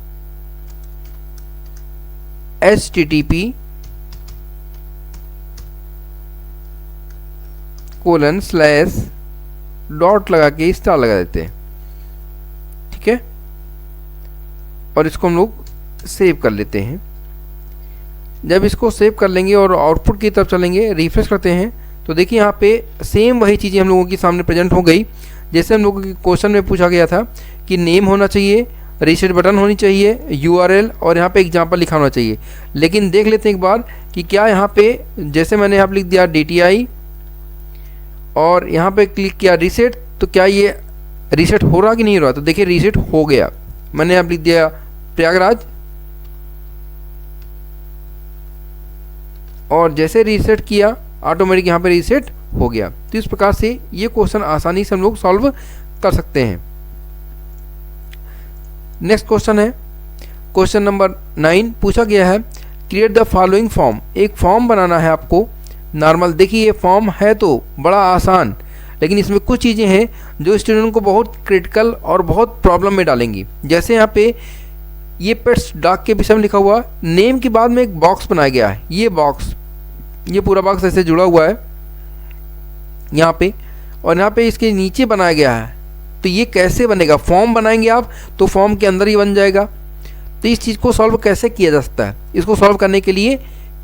http:// लगा के स्टार लगा देते हैं। ठीक है, और इसको हम लोग सेव कर लेते हैं। जब इसको सेव कर लेंगे और आउटपुट की तरफ चलेंगे, रिफ्रेश करते हैं, तो देखिए यहाँ पे सेम वही चीज़ें हम लोगों के सामने प्रेजेंट हो गई जैसे हम लोगों के क्वेश्चन में पूछा गया था कि नेम होना चाहिए, रीसेट बटन होनी चाहिए, URL और यहाँ पे एग्जाम्पल लिखा होना चाहिए। लेकिन देख लेते हैं एक बार कि क्या यहाँ पे, जैसे मैंने यहाँ पे लिख दिया DTI और यहाँ पे क्लिक किया रीसेट, तो क्या ये रीसेट हो रहा कि नहीं हो रहा, तो देखिए रीसेट हो गया। मैंने अब लिख दिया प्रयागराज, और जैसे रीसेट किया ऑटोमेटिक यहाँ पे रीसेट हो गया। तो इस प्रकार से ये क्वेश्चन आसानी से हम लोग सॉल्व कर सकते हैं। नेक्स्ट क्वेश्चन है क्वेश्चन नंबर 9। पूछा गया है क्रिएट द फॉलोइंग फॉर्म। एक फॉर्म बनाना है आपको नॉर्मल। देखिए ये फॉर्म है तो बड़ा आसान, लेकिन इसमें कुछ चीज़ें हैं जो स्टूडेंट को बहुत क्रिटिकल और बहुत प्रॉब्लम में डालेंगी। जैसे यहाँ पे ये पेट्स डॉग के विषय में लिखा हुआ, नेम के बाद में एक बॉक्स बनाया गया है। ये बॉक्स, ये पूरा बॉक्स ऐसे जुड़ा हुआ है यहाँ पे, और यहाँ पे इसके नीचे बनाया गया है। तो ये कैसे बनेगा? फॉर्म बनाएंगे आप तो फॉर्म के अंदर ही बन जाएगा। तो इस चीज़ को सॉल्व कैसे किया जा सकता है? इसको सॉल्व करने के लिए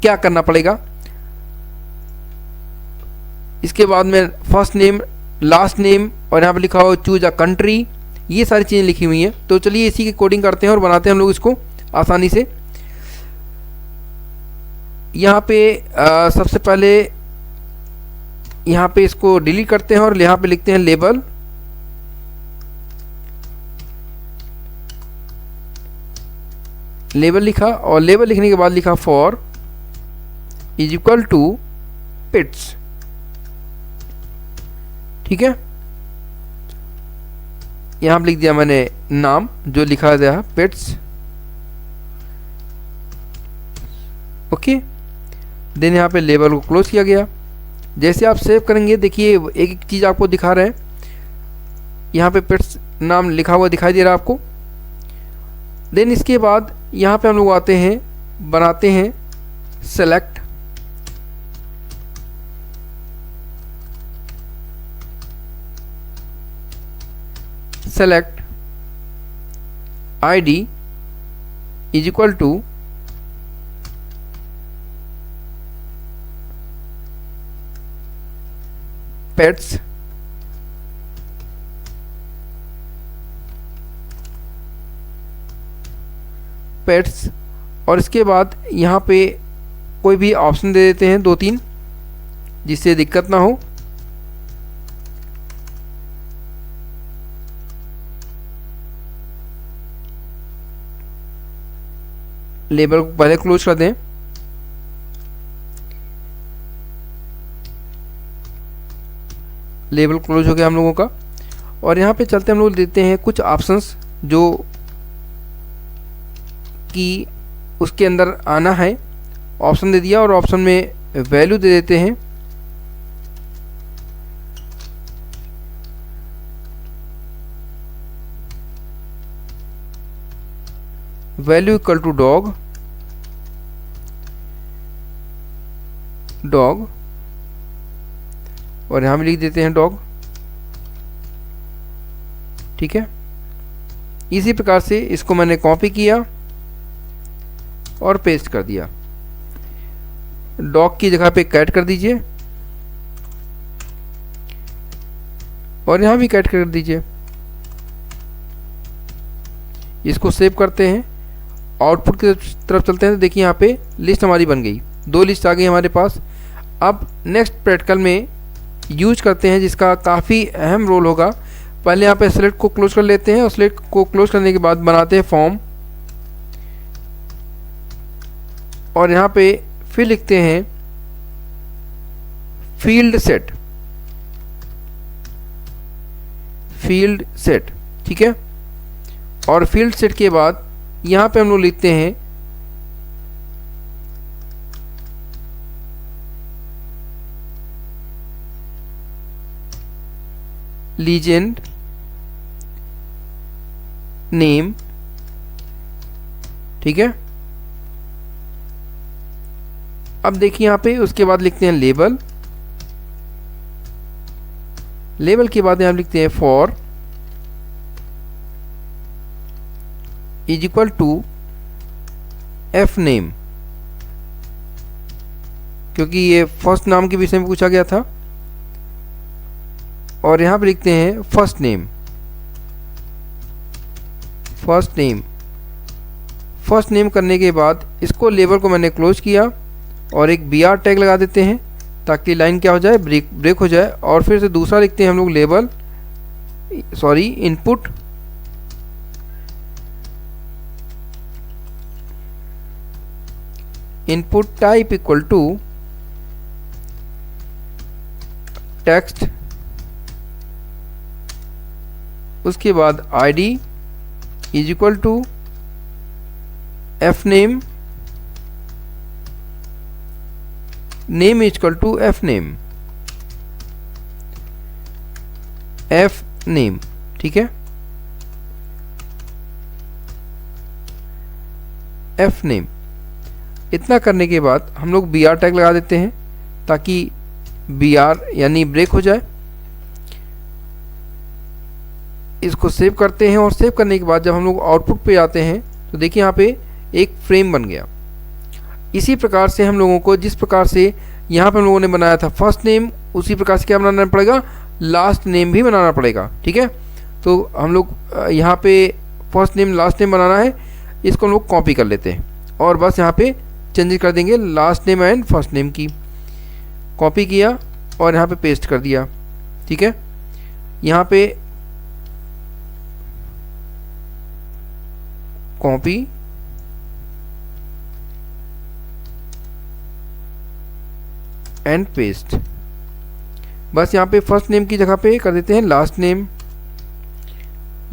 क्या करना पड़ेगा? इसके बाद में फर्स्ट नेम, लास्ट नेम, और यहाँ पे लिखा हुआ चूज अ कंट्री, ये सारी चीज़ें लिखी हुई हैं। तो चलिए इसी की कोडिंग करते हैं और बनाते हैं हम लोग इसको आसानी से। यहाँ पे सबसे पहले यहाँ पे इसको डिलीट करते हैं और यहाँ पे लिखते हैं लेबल। लेबल लिखा, और लेबल लिखने के बाद लिखा फॉर इज इक्वल टू पिट्स। ठीक है, यहाँ पे लिख दिया मैंने नाम जो लिखा गया पेट्स। ओके, देन यहाँ पे लेबल को क्लोज किया गया। जैसे आप सेव करेंगे देखिए एक एक चीज़ आपको दिखा रहे हैं। यहाँ पे पेट्स नाम लिखा हुआ दिखाई दे रहा है आपको। देन इसके बाद यहाँ पे हम लोग आते हैं, बनाते हैं select, select ID is equal to pets, pets, और इसके बाद यहाँ पे कोई भी ऑप्शन दे देते हैं 2-3 जिससे दिक्कत ना हो। लेबल को पहले क्लोज कर दें। लेबल क्लोज हो गया हम लोगों का, और यहाँ पे चलते हम लोग देते हैं कुछ ऑप्शंस जो कि उसके अंदर आना है। ऑप्शन दे दिया और ऑप्शन में वैल्यू दे देते हैं। Value equal to dog, dog, और यहाँ भी लिख देते हैं डॉग। ठीक है, इसी प्रकार से इसको मैंने कॉपी किया और पेस्ट कर दिया। डॉग की जगह पे कैट कर दीजिए और यहाँ भी कैट कर दीजिए। इसको सेव करते हैं, आउटपुट की तरफ चलते हैं। तो देखिए यहाँ पे लिस्ट हमारी बन गई, 2 लिस्ट आ गई हमारे पास। अब नेक्स्ट प्रैक्टिकल में यूज करते हैं जिसका काफ़ी अहम रोल होगा। पहले यहाँ पे सिलेक्ट को क्लोज कर लेते हैं और सिलेक्ट को क्लोज करने के बाद बनाते हैं फॉर्म, और यहाँ पे फिर लिखते हैं फील्ड सेट, फील्ड सेट। ठीक है, और फील्ड सेट के बाद यहाँ पे हम लोग लिखते हैं लीजेंड नेम। ठीक है, अब देखिए यहाँ पे उसके बाद लिखते हैं लेबल। लेबल के बाद यहाँ लिखते हैं for is equal to F name, क्योंकि ये फर्स्ट नाम के विषय में पूछा गया था। और यहाँ पे लिखते हैं first name, first name. First name करने के बाद इसको लेबल को मैंने क्लोज किया और एक BR टैग लगा देते हैं ताकि लाइन क्या हो जाए, ब्रेक हो जाए। और फिर से दूसरा लिखते हैं हम लोग label sorry input type equal to text, उसके बाद ID is equal to F name, name is equal to F name, F name, ठीक है, एफ नेम। इतना करने के बाद हम लोग बी आर टैग लगा देते हैं ताकि बी आर यानी ब्रेक हो जाए। इसको सेव करते हैं और सेव करने के बाद जब हम लोग आउटपुट पे आते हैं तो देखिए यहाँ पे एक फ्रेम बन गया। इसी प्रकार से हम लोगों को जिस प्रकार से यहाँ पे हम लोगों ने बनाया था फर्स्ट नेम, उसी प्रकार से क्या बनाना पड़ेगा, लास्ट नेम भी बनाना पड़ेगा, ठीक है। तो हम लोग यहाँ पे फर्स्ट नेम लास्ट नेम बनाना है, इसको हम लोग कॉपी कर लेते हैं और बस यहाँ पे चेंज कर देंगे last name and first name की। कॉपी किया और यहाँ पे पेस्ट कर दिया, ठीक है। यहाँ पे कॉपी एंड पेस्ट, बस यहाँ पे फर्स्ट नेम की जगह पे कर देते हैं लास्ट नेम।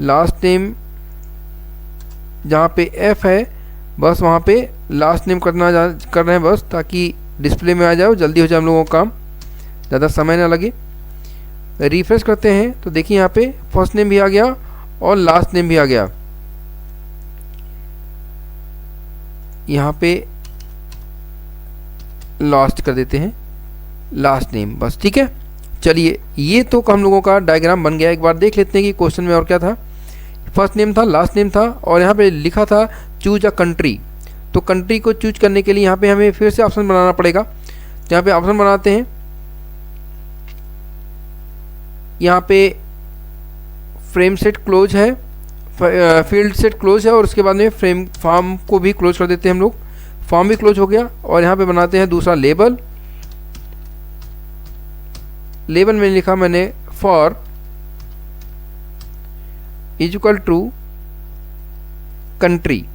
लास्ट नेम जहाँ पे एफ है बस वहाँ पे लास्ट नेम कर रहे हैं बस, ताकि डिस्प्ले में आ जाए, जल्दी हो जाए हम लोगों का काम, ज़्यादा समय ना लगे। रिफ्रेश करते हैं तो देखिए यहाँ पे फर्स्ट नेम भी आ गया और लास्ट नेम भी आ गया। यहाँ पे लास्ट कर देते हैं लास्ट नेम बस, ठीक है। चलिए ये तो हम लोगों का डायग्राम बन गया। एक बार देख लेते हैं कि क्वेश्चन में और क्या था। फर्स्ट नेम था, लास्ट नेम था और यहाँ पे लिखा था चूज अ कंट्री। तो कंट्री को चूज करने के लिए यहाँ पे हमें फिर से ऑप्शन बनाना पड़ेगा। यहाँ पे ऑप्शन बनाते हैं, यहाँ पे फ्रेम सेट क्लोज है, फील्ड सेट क्लोज है और उसके बाद में फ्रेम फॉर्म को भी क्लोज कर देते हैं हम लोग। फॉर्म भी क्लोज हो गया और यहाँ पे बनाते हैं दूसरा लेबल। लेबल में लिखा मैंने for is equal to country.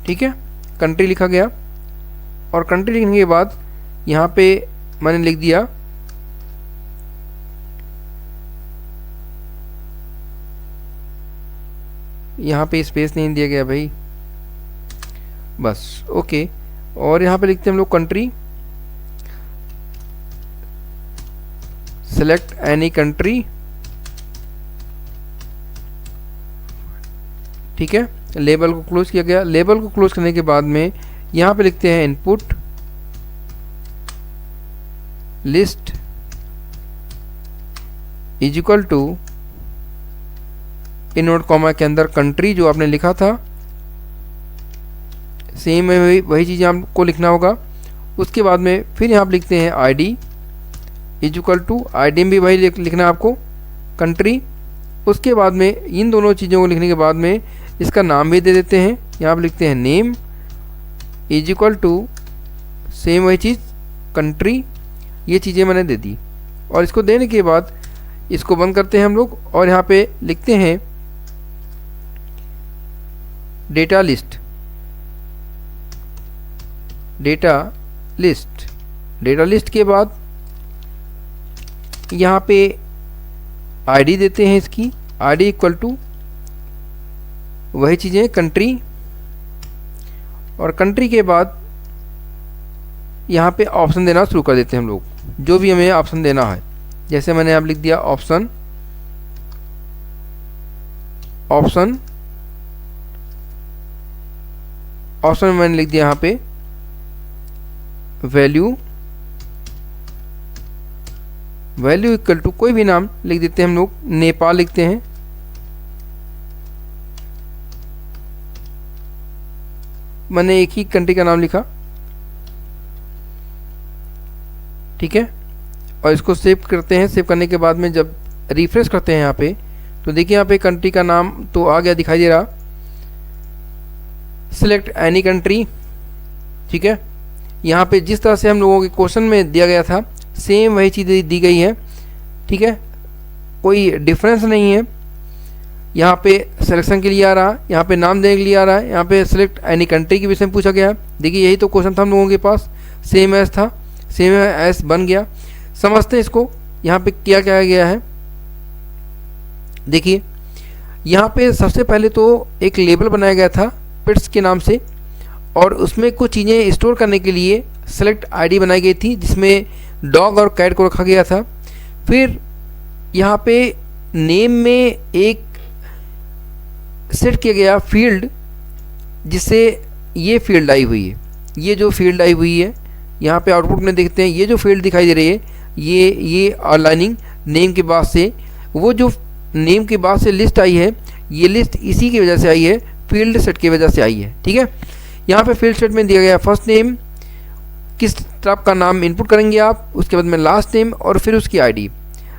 ठीक है, कंट्री लिखा गया और कंट्री लिखने के बाद यहाँ पे मैंने लिख दिया यहाँ पे स्पेस नहीं दिया गया भाई, बस ओके। और यहाँ पे लिखते हैं हम लोग कंट्री, सेलेक्ट एनी कंट्री, ठीक है। लेबल को क्लोज किया गया। लेबल को क्लोज करने के बाद में यहाँ पे लिखते हैं input list is equal to invert comma के अंदर कंट्री जो आपने लिखा था, सेम है वही चीज़ आपको लिखना होगा। उसके बाद में फिर यहाँ पे लिखते हैं ID is equal to, ID में भी वही लिखना है आपको, कंट्री। उसके बाद में इन दोनों चीज़ों को लिखने के बाद में इसका नाम भी दे देते हैं। यहाँ पे लिखते हैं name is equal to same वही चीज़ कंट्री। ये चीज़ें मैंने दे दी और इसको देने के बाद इसको बंद करते हैं हम लोग और यहाँ पे लिखते हैं डेटा लिस्ट। डेटा लिस्ट के बाद यहाँ पे आईडी देते हैं इसकी, आईडी इक्वल टू वही चीज़ें कंट्री। और कंट्री के बाद यहाँ पे ऑप्शन देना शुरू कर देते हैं हम लोग, जो भी हमें ऑप्शन देना है। जैसे मैंने यहाँ लिख दिया ऑप्शन में मैंने लिख दिया यहाँ पे वैल्यू इक्वल टू कोई भी नाम लिख देते हैं हम लोग, नेपाल लिखते हैं। मैंने एक ही कंट्री का नाम लिखा, ठीक है। और इसको सेव करते हैं। सेव करने के बाद में जब रिफ्रेश करते हैं यहाँ पे तो देखिए यहाँ पे कंट्री का नाम तो आ गया, दिखाई दे रहा, सिलेक्ट एनी कंट्री। ठीक है, यहाँ पे जिस तरह से हम लोगों के क्वेश्चन में दिया गया था सेम वही चीज़ दी गई है। ठीक है, कोई डिफरेंस नहीं है। यहाँ पे सिलेक्शन के लिए आ रहा, यहाँ पे नाम देने के लिए आ रहा है, यहाँ पे सिलेक्ट एनी कंट्री के विषय में पूछा गया है। देखिए यही तो क्वेश्चन था हम लोगों के पास, सेम एस था, सेम एस बन गया। समझते हैं इसको, यहाँ पे क्या क्या गया है। देखिए यहाँ पे सबसे पहले तो एक लेबल बनाया गया था पेट्स के नाम से, और उसमें कुछ चीज़ें स्टोर करने के लिए सेलेक्ट आईडी बनाई गई थी जिसमें डॉग और कैट को रखा गया था। फिर यहाँ पे नेम में एक सेट किया गया फील्ड, जिससे ये फील्ड आई हुई है, ये जो फील्ड आई हुई है यहाँ पे आउटपुट में देखते हैं, ये जो फील्ड दिखाई दे रही है ये अलाइनिंग नेम के बाद से, वो जो नेम के बाद से लिस्ट आई है ये लिस्ट इसी की वजह से आई है, फील्ड सेट की वजह से आई है। ठीक है, यहाँ पे फील्ड सेट में दिया गया फर्स्ट नेम, किस टाइप का नाम इनपुट करेंगे आप, उसके बाद में लास्ट नेम और फिर उसकी आईडी।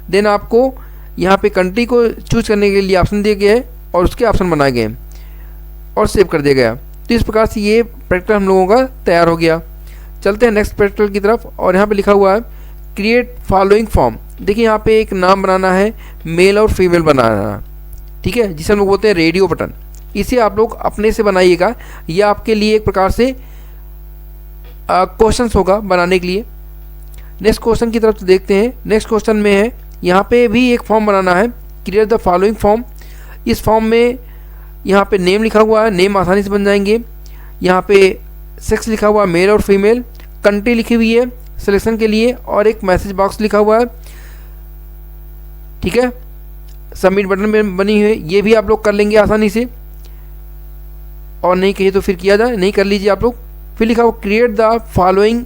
देन आपको यहाँ पे कंट्री को चूज करने के लिए ऑप्शन दिए गए और उसके ऑप्शन बनाए गए और सेव कर दिया गया। तो इस प्रकार से ये प्रैक्टिकल हम लोगों का तैयार हो गया। चलते हैं नेक्स्ट प्रैक्टिकल की तरफ, और यहाँ पे लिखा हुआ है क्रिएट फॉलोइंग फॉर्म। देखिए यहाँ पे एक नाम बनाना है, मेल और फीमेल बनाना है। ठीक है, जिसे हम लोग बोलते हैं रेडियो बटन। इसे आप लोग अपने से बनाइएगा, यह आपके लिए एक प्रकार से क्वेश्चन होगा बनाने के लिए। नेक्स्ट क्वेश्चन की तरफ देखते हैं। नेक्स्ट क्वेश्चन में है, यहाँ पे भी एक फॉर्म बनाना है, क्रिएट द फॉलोइंग फॉर्म। इस फॉर्म में यहाँ पे नेम लिखा हुआ है, नेम आसानी से बन जाएंगे। यहाँ पे सेक्स लिखा हुआ है, मेल और फीमेल, कंट्री लिखी हुई है सिलेक्शन के लिए, और एक मैसेज बॉक्स लिखा हुआ है। ठीक है, सबमिट बटन में बनी हुई है, ये भी आप लोग कर लेंगे आसानी से, और नहीं कहिए तो फिर किया जाए, नहीं कर लीजिए आप लोग। फिर लिखा हुआ create the following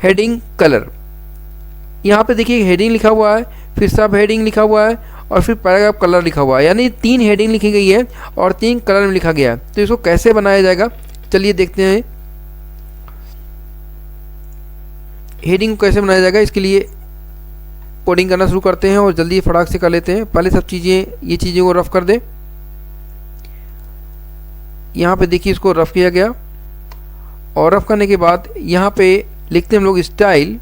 heading colour. यहाँ पे देखिए हेडिंग लिखा हुआ है, फिर सब हेडिंग लिखा हुआ है, और फिर पैराग्राफ कलर लिखा हुआ है, यानी 3 हेडिंग लिखी गई है और 3 कलर में लिखा गया है। तो इसको कैसे बनाया जाएगा, चलिए देखते हैं हेडिंग को कैसे बनाया जाएगा। इसके लिए कोडिंग करना शुरू करते हैं और जल्दी फटाक से कर लेते हैं। पहले सब चीज़ें, ये चीज़ों को रफ कर दें। यहाँ पे देखिए इसको रफ किया गया, और रफ करने के बाद यहाँ पे लिखते हैं हम लोग स्टाइल।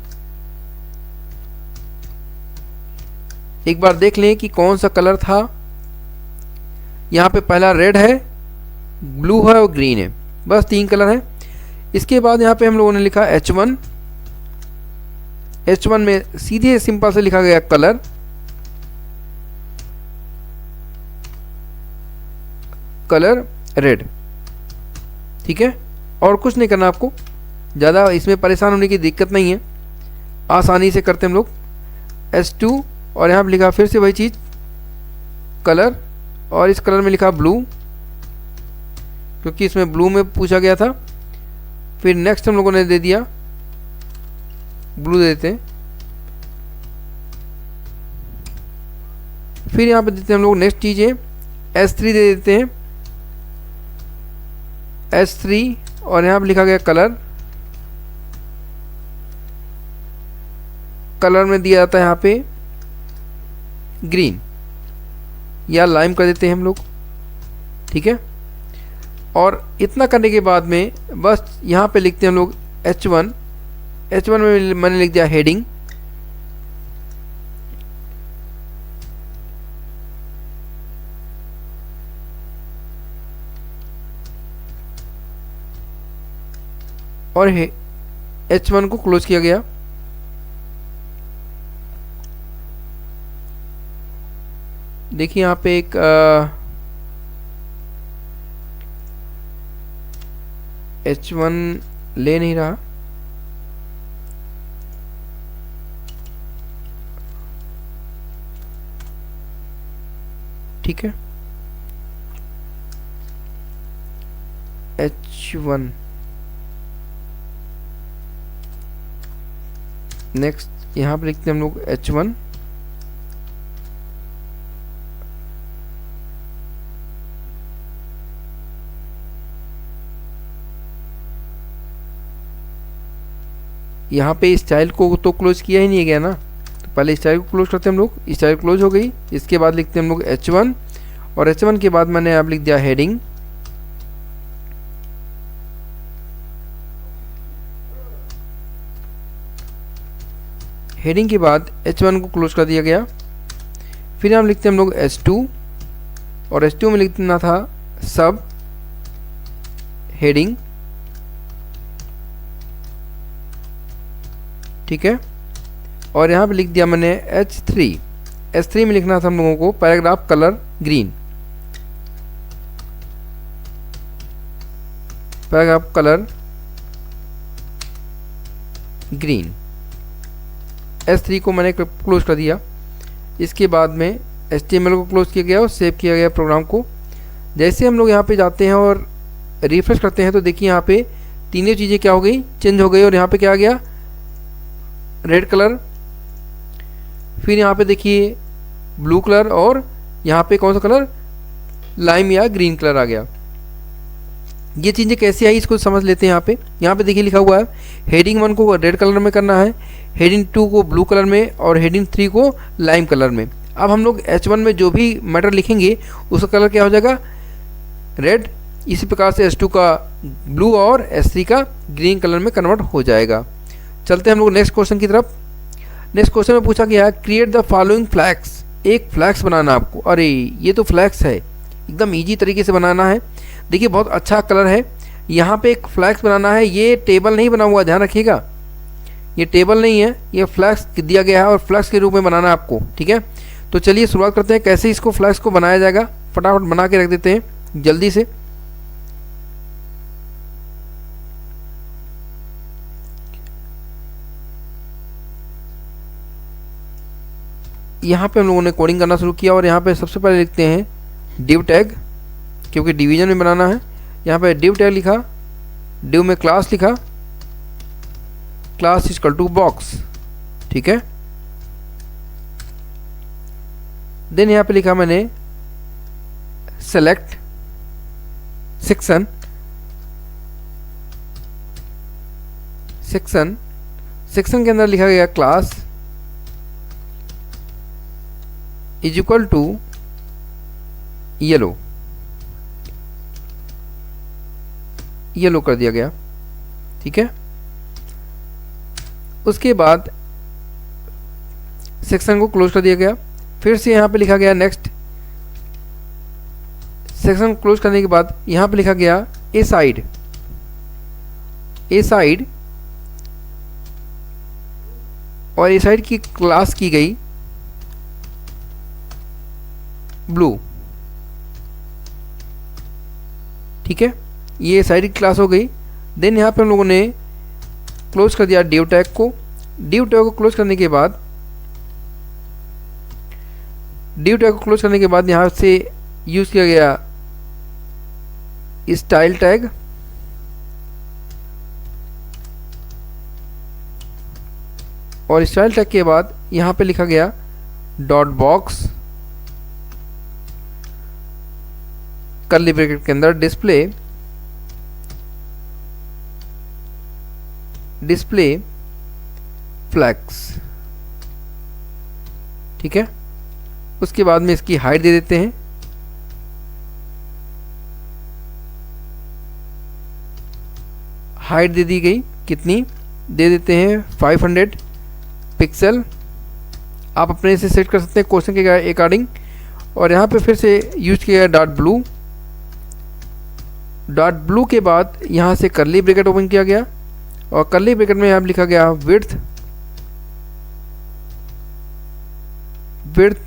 एक बार देख लें कि कौन सा कलर था। यहाँ पे पहला रेड है, ब्लू है और ग्रीन है, बस 3 कलर हैं। इसके बाद यहाँ पे हम लोगों ने लिखा H1। H1 में सीधे सिंपल से लिखा गया कलर, कलर रेड। ठीक है, और कुछ नहीं करना आपको, ज़्यादा इसमें परेशान होने की दिक्कत नहीं है, आसानी से करते हम लोग। H2, और यहाँ पर लिखा फिर से वही चीज़ कलर, और इस कलर में लिखा ब्लू, क्योंकि इसमें ब्लू में पूछा गया था। फिर नेक्स्ट हम लोगों ने दे दिया ब्लू, दे देते हैं। फिर यहाँ पे देते हैं हम लोग नेक्स्ट चीज़ें, S3 दे देते हैं, S3, और यहाँ पे लिखा गया कलर, कलर में दिया जाता है यहाँ पे ग्रीन, या लाइम कर देते हैं हम लोग। ठीक है, और इतना करने के बाद में बस यहाँ पे लिखते हैं हम लोग H1। H1 में मैंने लिख दिया हेडिंग, और H1 को क्लोज किया गया। देखिए यहाँ पे एक H1 ले नहीं रहा, ठीक है, H1। नेक्स्ट यहाँ पे लिखते हैं हम लोग H1, यहाँ पे स्टाइल को तो क्लोज किया ही नहीं गया ना, तो पहले स्टाइल को क्लोज करते हैं हम लोग, स्टाइल क्लोज हो गई। इसके बाद लिखते हैं हम लोग H1 और H1 के बाद मैंने अब लिख दिया हेडिंग। हेडिंग के बाद H1 को क्लोज कर दिया गया। फिर हम लिखते हैं हम लोग H2 और H2 में लिखना था सब हेडिंग, ठीक है। और यहाँ पे लिख दिया मैंने H3। H3 में लिखना था हम लोगों को paragraph colour green, paragraph colour green. H3 को मैंने क्लोज कर दिया। इसके बाद में HTML को क्लोज किया गया और सेव किया गया प्रोग्राम को। जैसे हम लोग यहाँ पे जाते हैं और रिफ्रेश करते हैं तो देखिए यहाँ पे तीनों चीज़ें क्या हो गई, चेंज हो गई। और यहाँ पे क्या आ गया, रेड कलर, फिर यहाँ पे देखिए ब्लू कलर, और यहाँ पे कौन सा कलर, लाइम या ग्रीन कलर आ गया। ये चीज़ें कैसे आई इसको समझ लेते हैं। यहाँ पे देखिए लिखा हुआ है हेडिंग 1 को रेड कलर में करना है, हेडिंग 2 को ब्लू कलर में और हेडिंग 3 को लाइम कलर में। अब हम लोग H1 में जो भी मैटर लिखेंगे उसका कलर क्या हो जाएगा, रेड। इसी प्रकार से H2 का ब्लू और H3 का ग्रीन कलर में कन्वर्ट हो जाएगा। चलते हैं हम लोग नेक्स्ट क्वेश्चन की तरफ। नेक्स्ट क्वेश्चन में पूछा गया है क्रिएट द फॉलोइंग फ्लैग्स। एक फ्लैग्स बनाना आपको। अरे ये तो फ्लैग्स है, एकदम इजी तरीके से बनाना है। देखिए बहुत अच्छा कलर है। यहाँ पे एक फ्लैग्स बनाना है। ये टेबल नहीं बना हुआ, ध्यान रखिएगा, ये टेबल नहीं है, ये फ्लैग्स दिया गया है और फ्लैग्स के रूप में बनाना है आपको, ठीक है। तो चलिए शुरुआत करते हैं कैसे इसको फ्लैग्स को बनाया जाएगा। फटाफट बना के रख देते हैं जल्दी से। यहाँ पे हम लोगों ने कोडिंग करना शुरू किया और यहाँ पे सबसे पहले लिखते हैं डिव टैग, क्योंकि डिवीजन में बनाना है। यहाँ पे डिव टैग लिखा, डिव में क्लास लिखा, क्लास इक्वल टू बॉक्स, ठीक है। देन यहाँ पे लिखा मैंने सेलेक्ट सेक्शन, सेक्शन के अंदर लिखा गया class is equal to yellow, yellow कर दिया गया, ठीक है। उसके बाद सेक्शन को क्लोज कर दिया गया। फिर से यहाँ पे लिखा गया नेक्स्ट, सेक्शन क्लोज करने के बाद यहाँ पे लिखा गया ए साइड, ए साइड, और ए साइड की क्लास की गई ब्लू, ठीक है। ये साइड की क्लास हो गई। देन यहाँ पे हम लोगों ने क्लोज कर दिया डिव टैग को। डिव टैग को क्लोज करने के बाद, डिव टैग को क्लोज करने के बाद यहाँ से यूज किया गया स्टाइल टैग, और स्टाइल टैग के बाद यहाँ पे लिखा गया डॉट बॉक्स, कर्ली ब्रैकेट के अंदर डिस्प्ले, डिस्प्ले फ्लैग्स, ठीक है। उसके बाद में इसकी हाइट दे देते हैं, हाइट दे दी गई, कितनी दे देते हैं 500 पिक्सल। आप अपने से सेट कर सकते हैं क्वेश्चन के अकॉर्डिंग। और यहाँ पे फिर से यूज किया डॉट ब्लू, डॉट ब्लू के बाद यहाँ से कर्ली ब्रैकेट ओपन किया गया और कर्ली ब्रैकेट में यहाँ लिखा गया विड्थ, विड्थ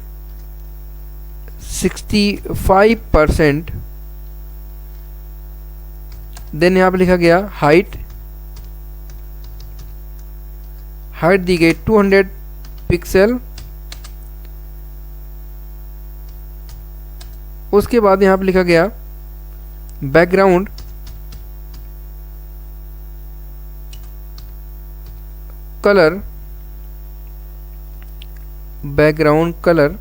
65%। देन यहाँ पे लिखा गया हाइट, हाइट दी गई 200 पिक्सल। उसके बाद यहाँ पे लिखा गया background, colour, background colour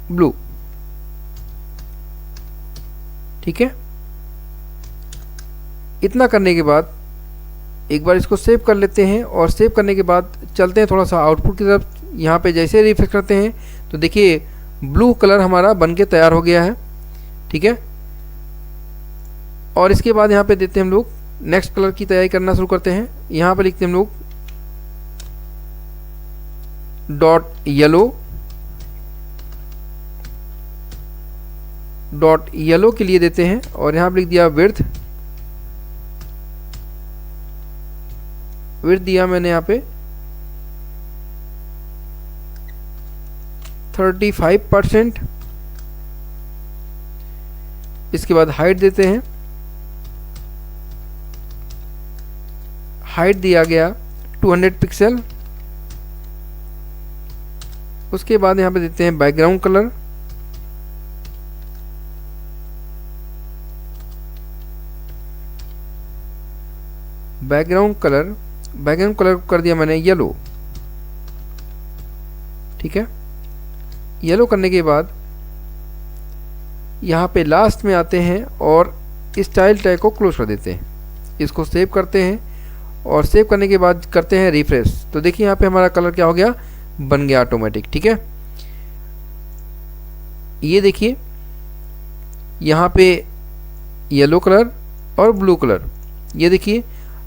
blue, ठीक है। इतना करने के बाद एक बार इसको सेव कर लेते हैं और सेव करने के बाद चलते हैं थोड़ा सा आउटपुट की तरफ। यहाँ पे जैसे रिफ्रेश करते हैं तो देखिए ब्लू कलर हमारा बन के तैयार हो गया है, ठीक है। और इसके बाद यहाँ पे देते हैं हम लोग नेक्स्ट कलर की तैयारी करना शुरू करते हैं। यहाँ पे लिखते हैं हम लोग डॉट येलो के लिए देते हैं और यहाँ पे लिख दिया विड्थ दिया मैंने यहाँ पे 35%। इसके बाद हाइट देते हैं, हाइट दिया गया 200 पिक्सल। उसके बाद यहाँ पे देते हैं बैकग्राउंड कलर, बैकग्राउंड कलर कर दिया मैंने येलो, ठीक है। येलो करने के बाद यहाँ पे लास्ट में आते हैं और स्टाइल टैग को क्लोज कर देते हैं। इसको सेव करते हैं और सेव करने के बाद करते हैं रिफ्रेश। तो देखिए यहाँ पे हमारा कलर क्या हो गया, बन गया ऑटोमेटिक, ठीक है। ये देखिए यहाँ पे येलो कलर और ब्लू कलर, ये देखिए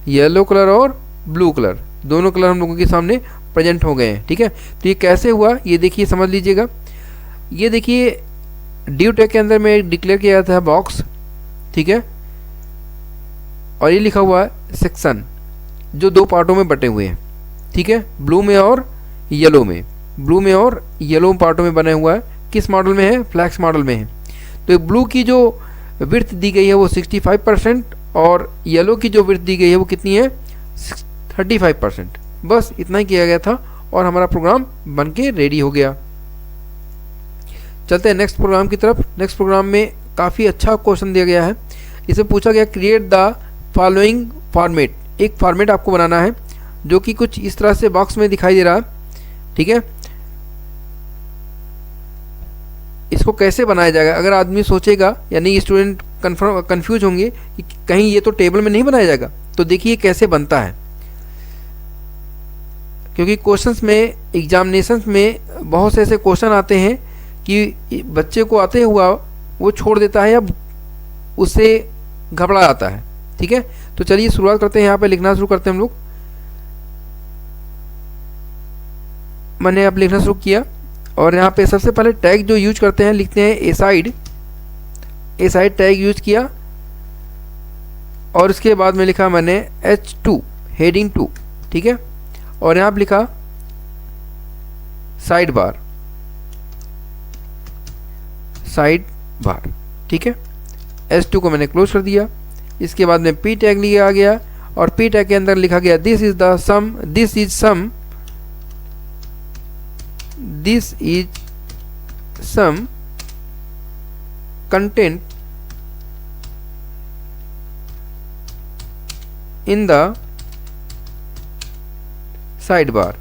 येलो कलर और ब्लू कलर दोनों कलर हम लोगों के सामने प्रेजेंट हो गए हैं, ठीक है। तो ये कैसे हुआ ये देखिए, समझ लीजिएगा। ये देखिए ड्यू टैग के अंदर में डिक्लेयर किया था बॉक्स, ठीक है, और ये लिखा हुआ है सेक्शन, जो दो पार्टों में बटे हुए हैं, ठीक है, ब्लू में और येलो में। ब्लू में और येलो पार्टों में बना हुआ है। किस मॉडल में है, फ्लैक्स मॉडल में है। तो ब्लू की जो विड्थ दी गई है वो 65% और येलो की जो विड्थ दी गई है वो कितनी है, 35%। बस इतना ही किया गया था और हमारा प्रोग्राम बन के रेडी हो गया। चलते हैं नेक्स्ट प्रोग्राम की तरफ। नेक्स्ट प्रोग्राम में काफ़ी अच्छा क्वेश्चन दिया गया है। इसे पूछा गया क्रिएट द फॉलोइंग फॉर्मेट। एक फॉर्मेट आपको बनाना है जो कि कुछ इस तरह से बॉक्स में दिखाई दे रहा है, ठीक है। इसको कैसे बनाया जाएगा, अगर आदमी सोचेगा यानी स्टूडेंट कंफ्यूज होंगे कि कहीं ये तो टेबल में नहीं बनाया जाएगा, तो देखिए कैसे बनता है। क्योंकि क्वेश्चंस में, एग्जामिनेशंस में बहुत से ऐसे क्वेश्चन आते हैं कि बच्चे को आते हुआ वो छोड़ देता है या उससे घबरा जाता है, ठीक है। तो चलिए शुरुआत करते हैं। यहाँ पे लिखना शुरू करते हैं हम लोग। मैंने अब लिखना शुरू किया और यहाँ पे सबसे पहले टैग जो यूज करते हैं लिखते हैं एसाइड टैग यूज किया और उसके बाद में लिखा मैंने H2 हेडिंग 2, ठीक है। और यहाँ पे लिखा साइड बार, ठीक है। S2 को मैंने क्लोज कर दिया। इसके बाद में P टैग लिया गया और P टैग के अंदर लिखा गया this is some content in the sidebar.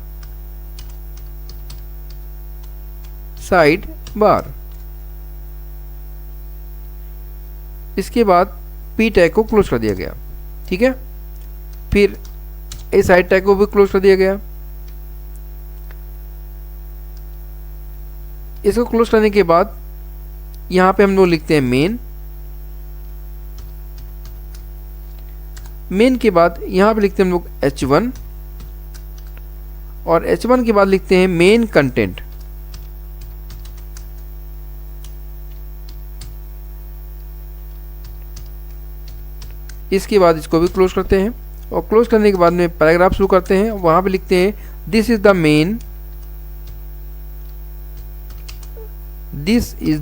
इसके बाद P टैग को क्लोज कर दिया गया, ठीक है। फिर ए साइड टैग को भी क्लोज कर दिया गया। इसको क्लोज करने के बाद यहाँ पे हम लोग लिखते हैं मेन के बाद यहाँ पे लिखते हैं हम लोग H1 और H1 के बाद लिखते हैं मेन कंटेंट। इसके बाद इसको भी क्लोज करते हैं और क्लोज करने के बाद में पैराग्राफ शुरू करते हैं। वहाँ पे लिखते हैं this is the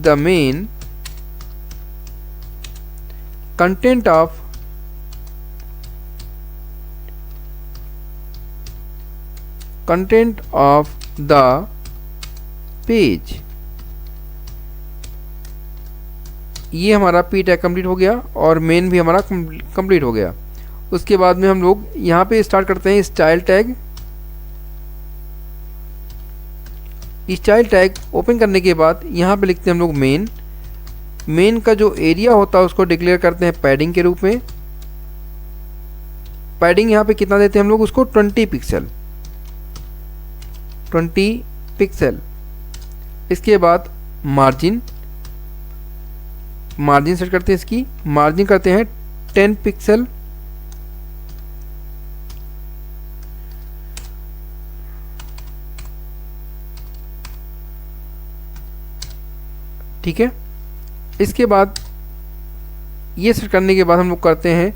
main content of the page. ये हमारा P टैग कंप्लीट हो गया और मेन भी हमारा कंप्लीट हो गया। उसके बाद में हम लोग यहाँ पे स्टार्ट करते हैं स्टाइल टैग ओपन करने के बाद यहाँ पे लिखते हैं हम लोग मेन का जो एरिया होता है उसको डिक्लेयर करते हैं पैडिंग के रूप में। पैडिंग यहाँ पे कितना देते हैं हम लोग उसको 20 पिक्सल, 20 पिक्सल। इसके बाद मार्जिन सेट करते हैं, इसकी मार्जिन करते हैं 10 पिक्सल। ठीक है, इसके बाद ये सेट करने के बाद हम लोग करते हैं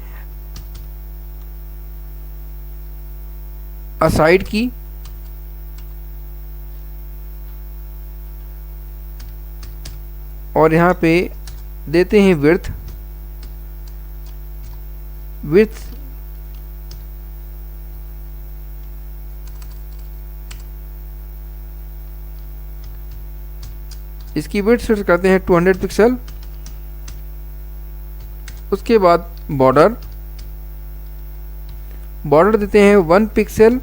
असाइड की, और यहाँ पे देते हैं विड्थ इसकी विड्थ सेट करते हैं 200 पिक्सल। उसके बाद बॉर्डर देते हैं 1 पिक्सल,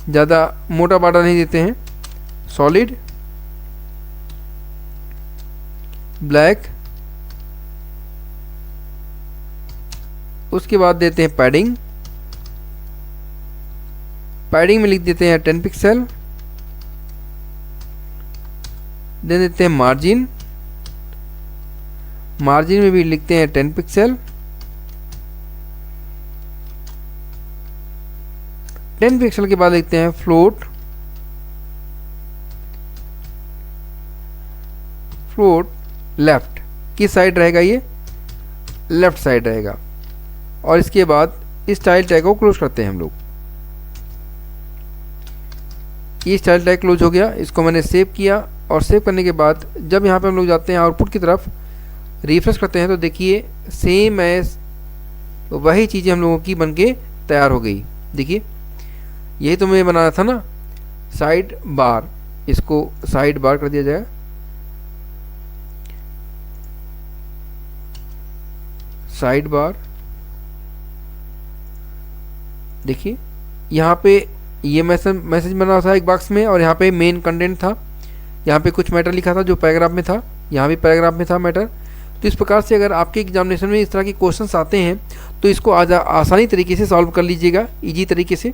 ज़्यादा मोटा बॉर्डर नहीं देते हैं। सॉलिड ब्लैक, उसके बाद देते हैं पैडिंग में लिख देते हैं 10 पिक्सल। दे देते हैं मार्जिन में भी लिखते हैं 10 पिक्सल। 10 पिक्सल के बाद लिखते हैं फ्लोट लेफ्ट, किस साइड रहेगा, ये लेफ्ट साइड रहेगा। और इसके बाद इस स्टाइल टैग को क्लोज करते हैं हम लोग। ये स्टाइल टैग क्लोज हो गया, इसको मैंने सेव किया, और सेव करने के बाद जब यहाँ पे हम लोग जाते हैं आउटपुट की तरफ, रिफ्रेश करते हैं, तो देखिए सेम एज वही चीज़ें हम लोगों की बनके तैयार हो गई। देखिए यही तो मैं बनाना था ना, साइड बार, इसको साइड बार कर दिया जाएगा। साइड बार, देखिए यहाँ पे ये मैसेज बना था एक बॉक्स में, और यहाँ पे मेन कंटेंट था, यहाँ पे कुछ मैटर लिखा था जो पैराग्राफ में था, यहाँ भी पैराग्राफ में था मैटर। तो इस प्रकार से अगर आपके एग्जामिनेशन में इस तरह के क्वेश्चंस आते हैं तो इसको आसानी तरीके से सॉल्व कर लीजिएगा, इजी तरीके से।